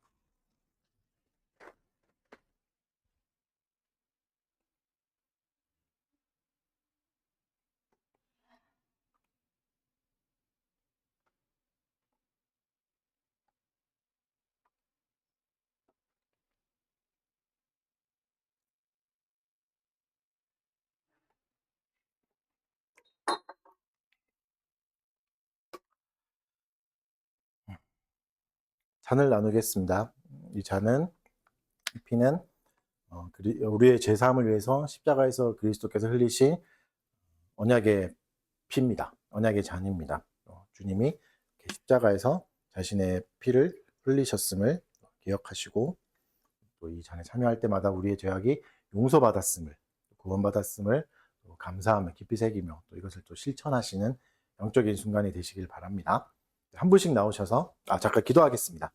잔을 나누겠습니다. 이 잔은 이 피는 우리의 제사함을 위해서 십자가에서 그리스도께서 흘리신 언약의 피입니다. 언약의 잔입니다. 주님이 십자가에서 자신의 피를 흘리셨음을 기억하시고 또 이 잔에 참여할 때마다 우리의 죄악이 용서받았음을 구원받았음을 감사함을 깊이 새기며 또 이것을 또 실천하시는 영적인 순간이 되시길 바랍니다. 한 분씩 나오셔서 잠깐 기도하겠습니다.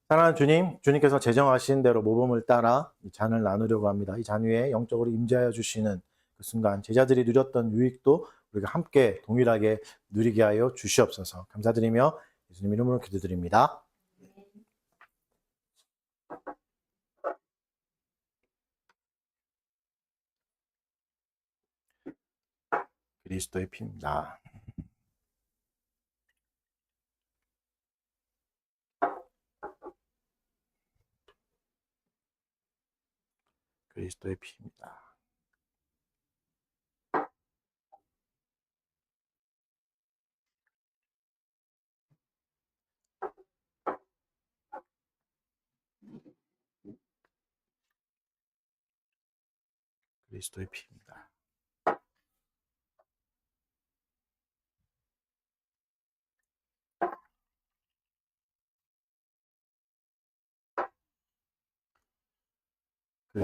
사랑하는 주님, 주님께서 제정하신 대로 모범을 따라 이 잔을 나누려고 합니다. 이 잔 위에 영적으로 임재하여 주시는 그 순간 제자들이 누렸던 유익도 우리가 함께 동일하게 누리게 하여 주시옵소서. 감사드리며 예수님 이름으로 기도드립니다. 그리스도의 피입니다. 그리스도의 피입니다. 그리스도의 피입니다.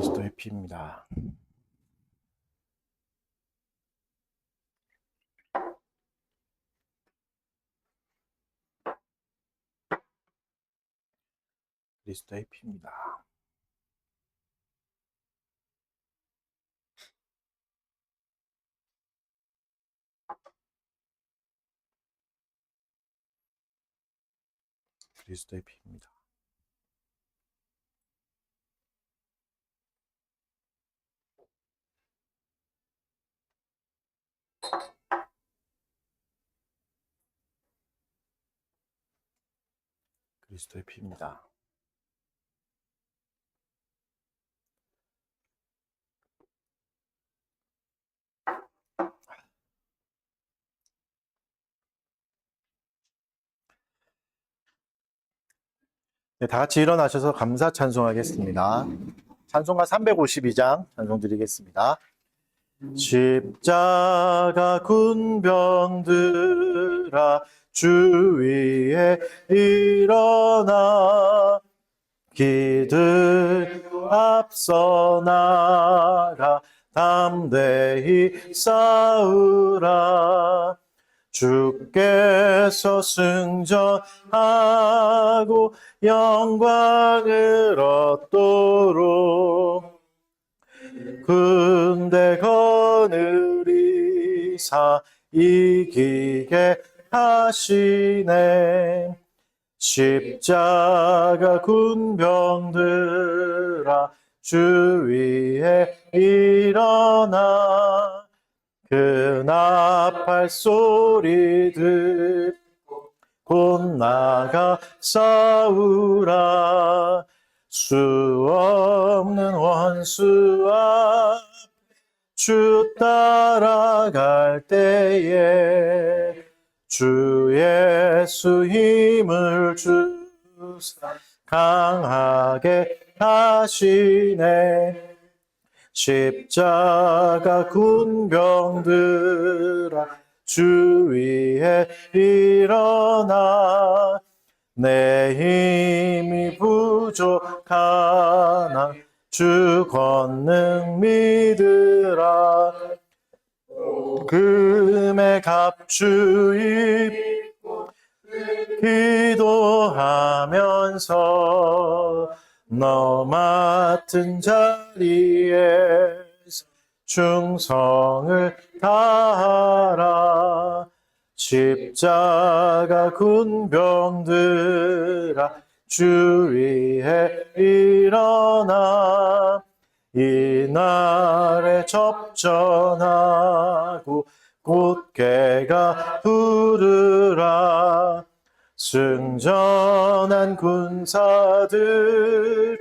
그리스도의 피입니다. 그리스도의 피입니다. 그리스도의 피입니다. 그리스도의 피입니다. 네, 다 같이 일어나셔서 감사 찬송하겠습니다. 찬송가 352장 찬송 드리겠습니다. 십자가 군병들아 주 위에 일어나 기들 앞서 나가 담대히 싸우라 주께서 승전하고 영광을 얻도록 군대 거느리사 이기게 하시네 십자가 군병들아 주 위에 일어나 그 나팔 소리 듣고 곧 나가 싸우라 수 없는 원수 앞 주 따라갈 때에 주 예수 힘을 주사 강하게 하시네 십자가 군병들아 주 위에 일어나 내 힘이 부족하나 주 권능 믿으라 금의 갑주 입고 기도하면서 너 맡은 자리에서 충성을 다하라 십자가 군병들아 주 위에 일어나 이날에 접전하고 곧개가 부르라 승전한 군사들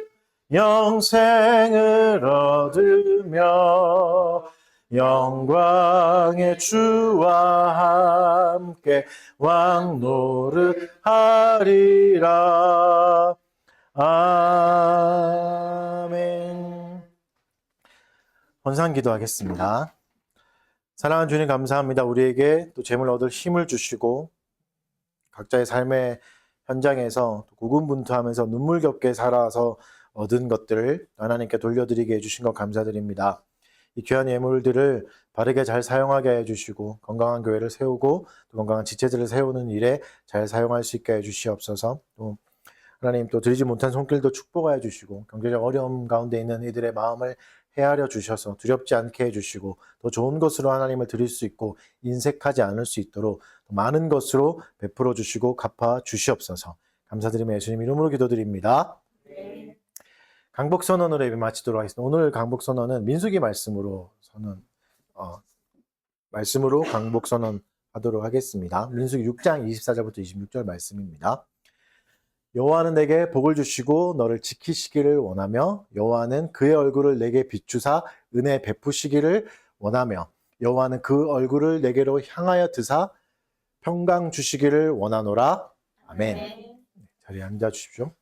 영생을 얻으며 영광의 주와 함께 왕노릇하리라. 아멘. 헌상 기도하겠습니다. 사랑하는 주님 감사합니다. 우리에게 또 재물 얻을 힘을 주시고 각자의 삶의 현장에서 고군분투하면서 눈물겹게 살아서 얻은 것들을 하나님께 돌려드리게 해주신 것 감사드립니다. 이 귀한 예물들을 바르게 잘 사용하게 해주시고 건강한 교회를 세우고 또 건강한 지체들을 세우는 일에 잘 사용할 수 있게 해주시옵소서. 또 하나님 또 드리지 못한 손길도 축복하여 주시고 경제적 어려움 가운데 있는 이들의 마음을 헤아려 주셔서 두렵지 않게 해주시고 더 좋은 것으로 하나님을 드릴 수 있고 인색하지 않을 수 있도록 많은 것으로 베풀어 주시고 갚아 주시옵소서. 감사드리며 예수님 이름으로 기도드립니다. 강복선언으로 예배 마치도록 하겠습니다. 오늘 강복선언은 민수기 말씀으로 강복선언 하도록 하겠습니다. 민수기 6장 24절부터 26절 말씀입니다. 여호와는 내게 복을 주시고 너를 지키시기를 원하며 여호와는 그의 얼굴을 내게 비추사 은혜 베푸시기를 원하며 여호와는 그 얼굴을 내게로 향하여 드사 평강 주시기를 원하노라. 아멘. 자리에 앉아 주십시오.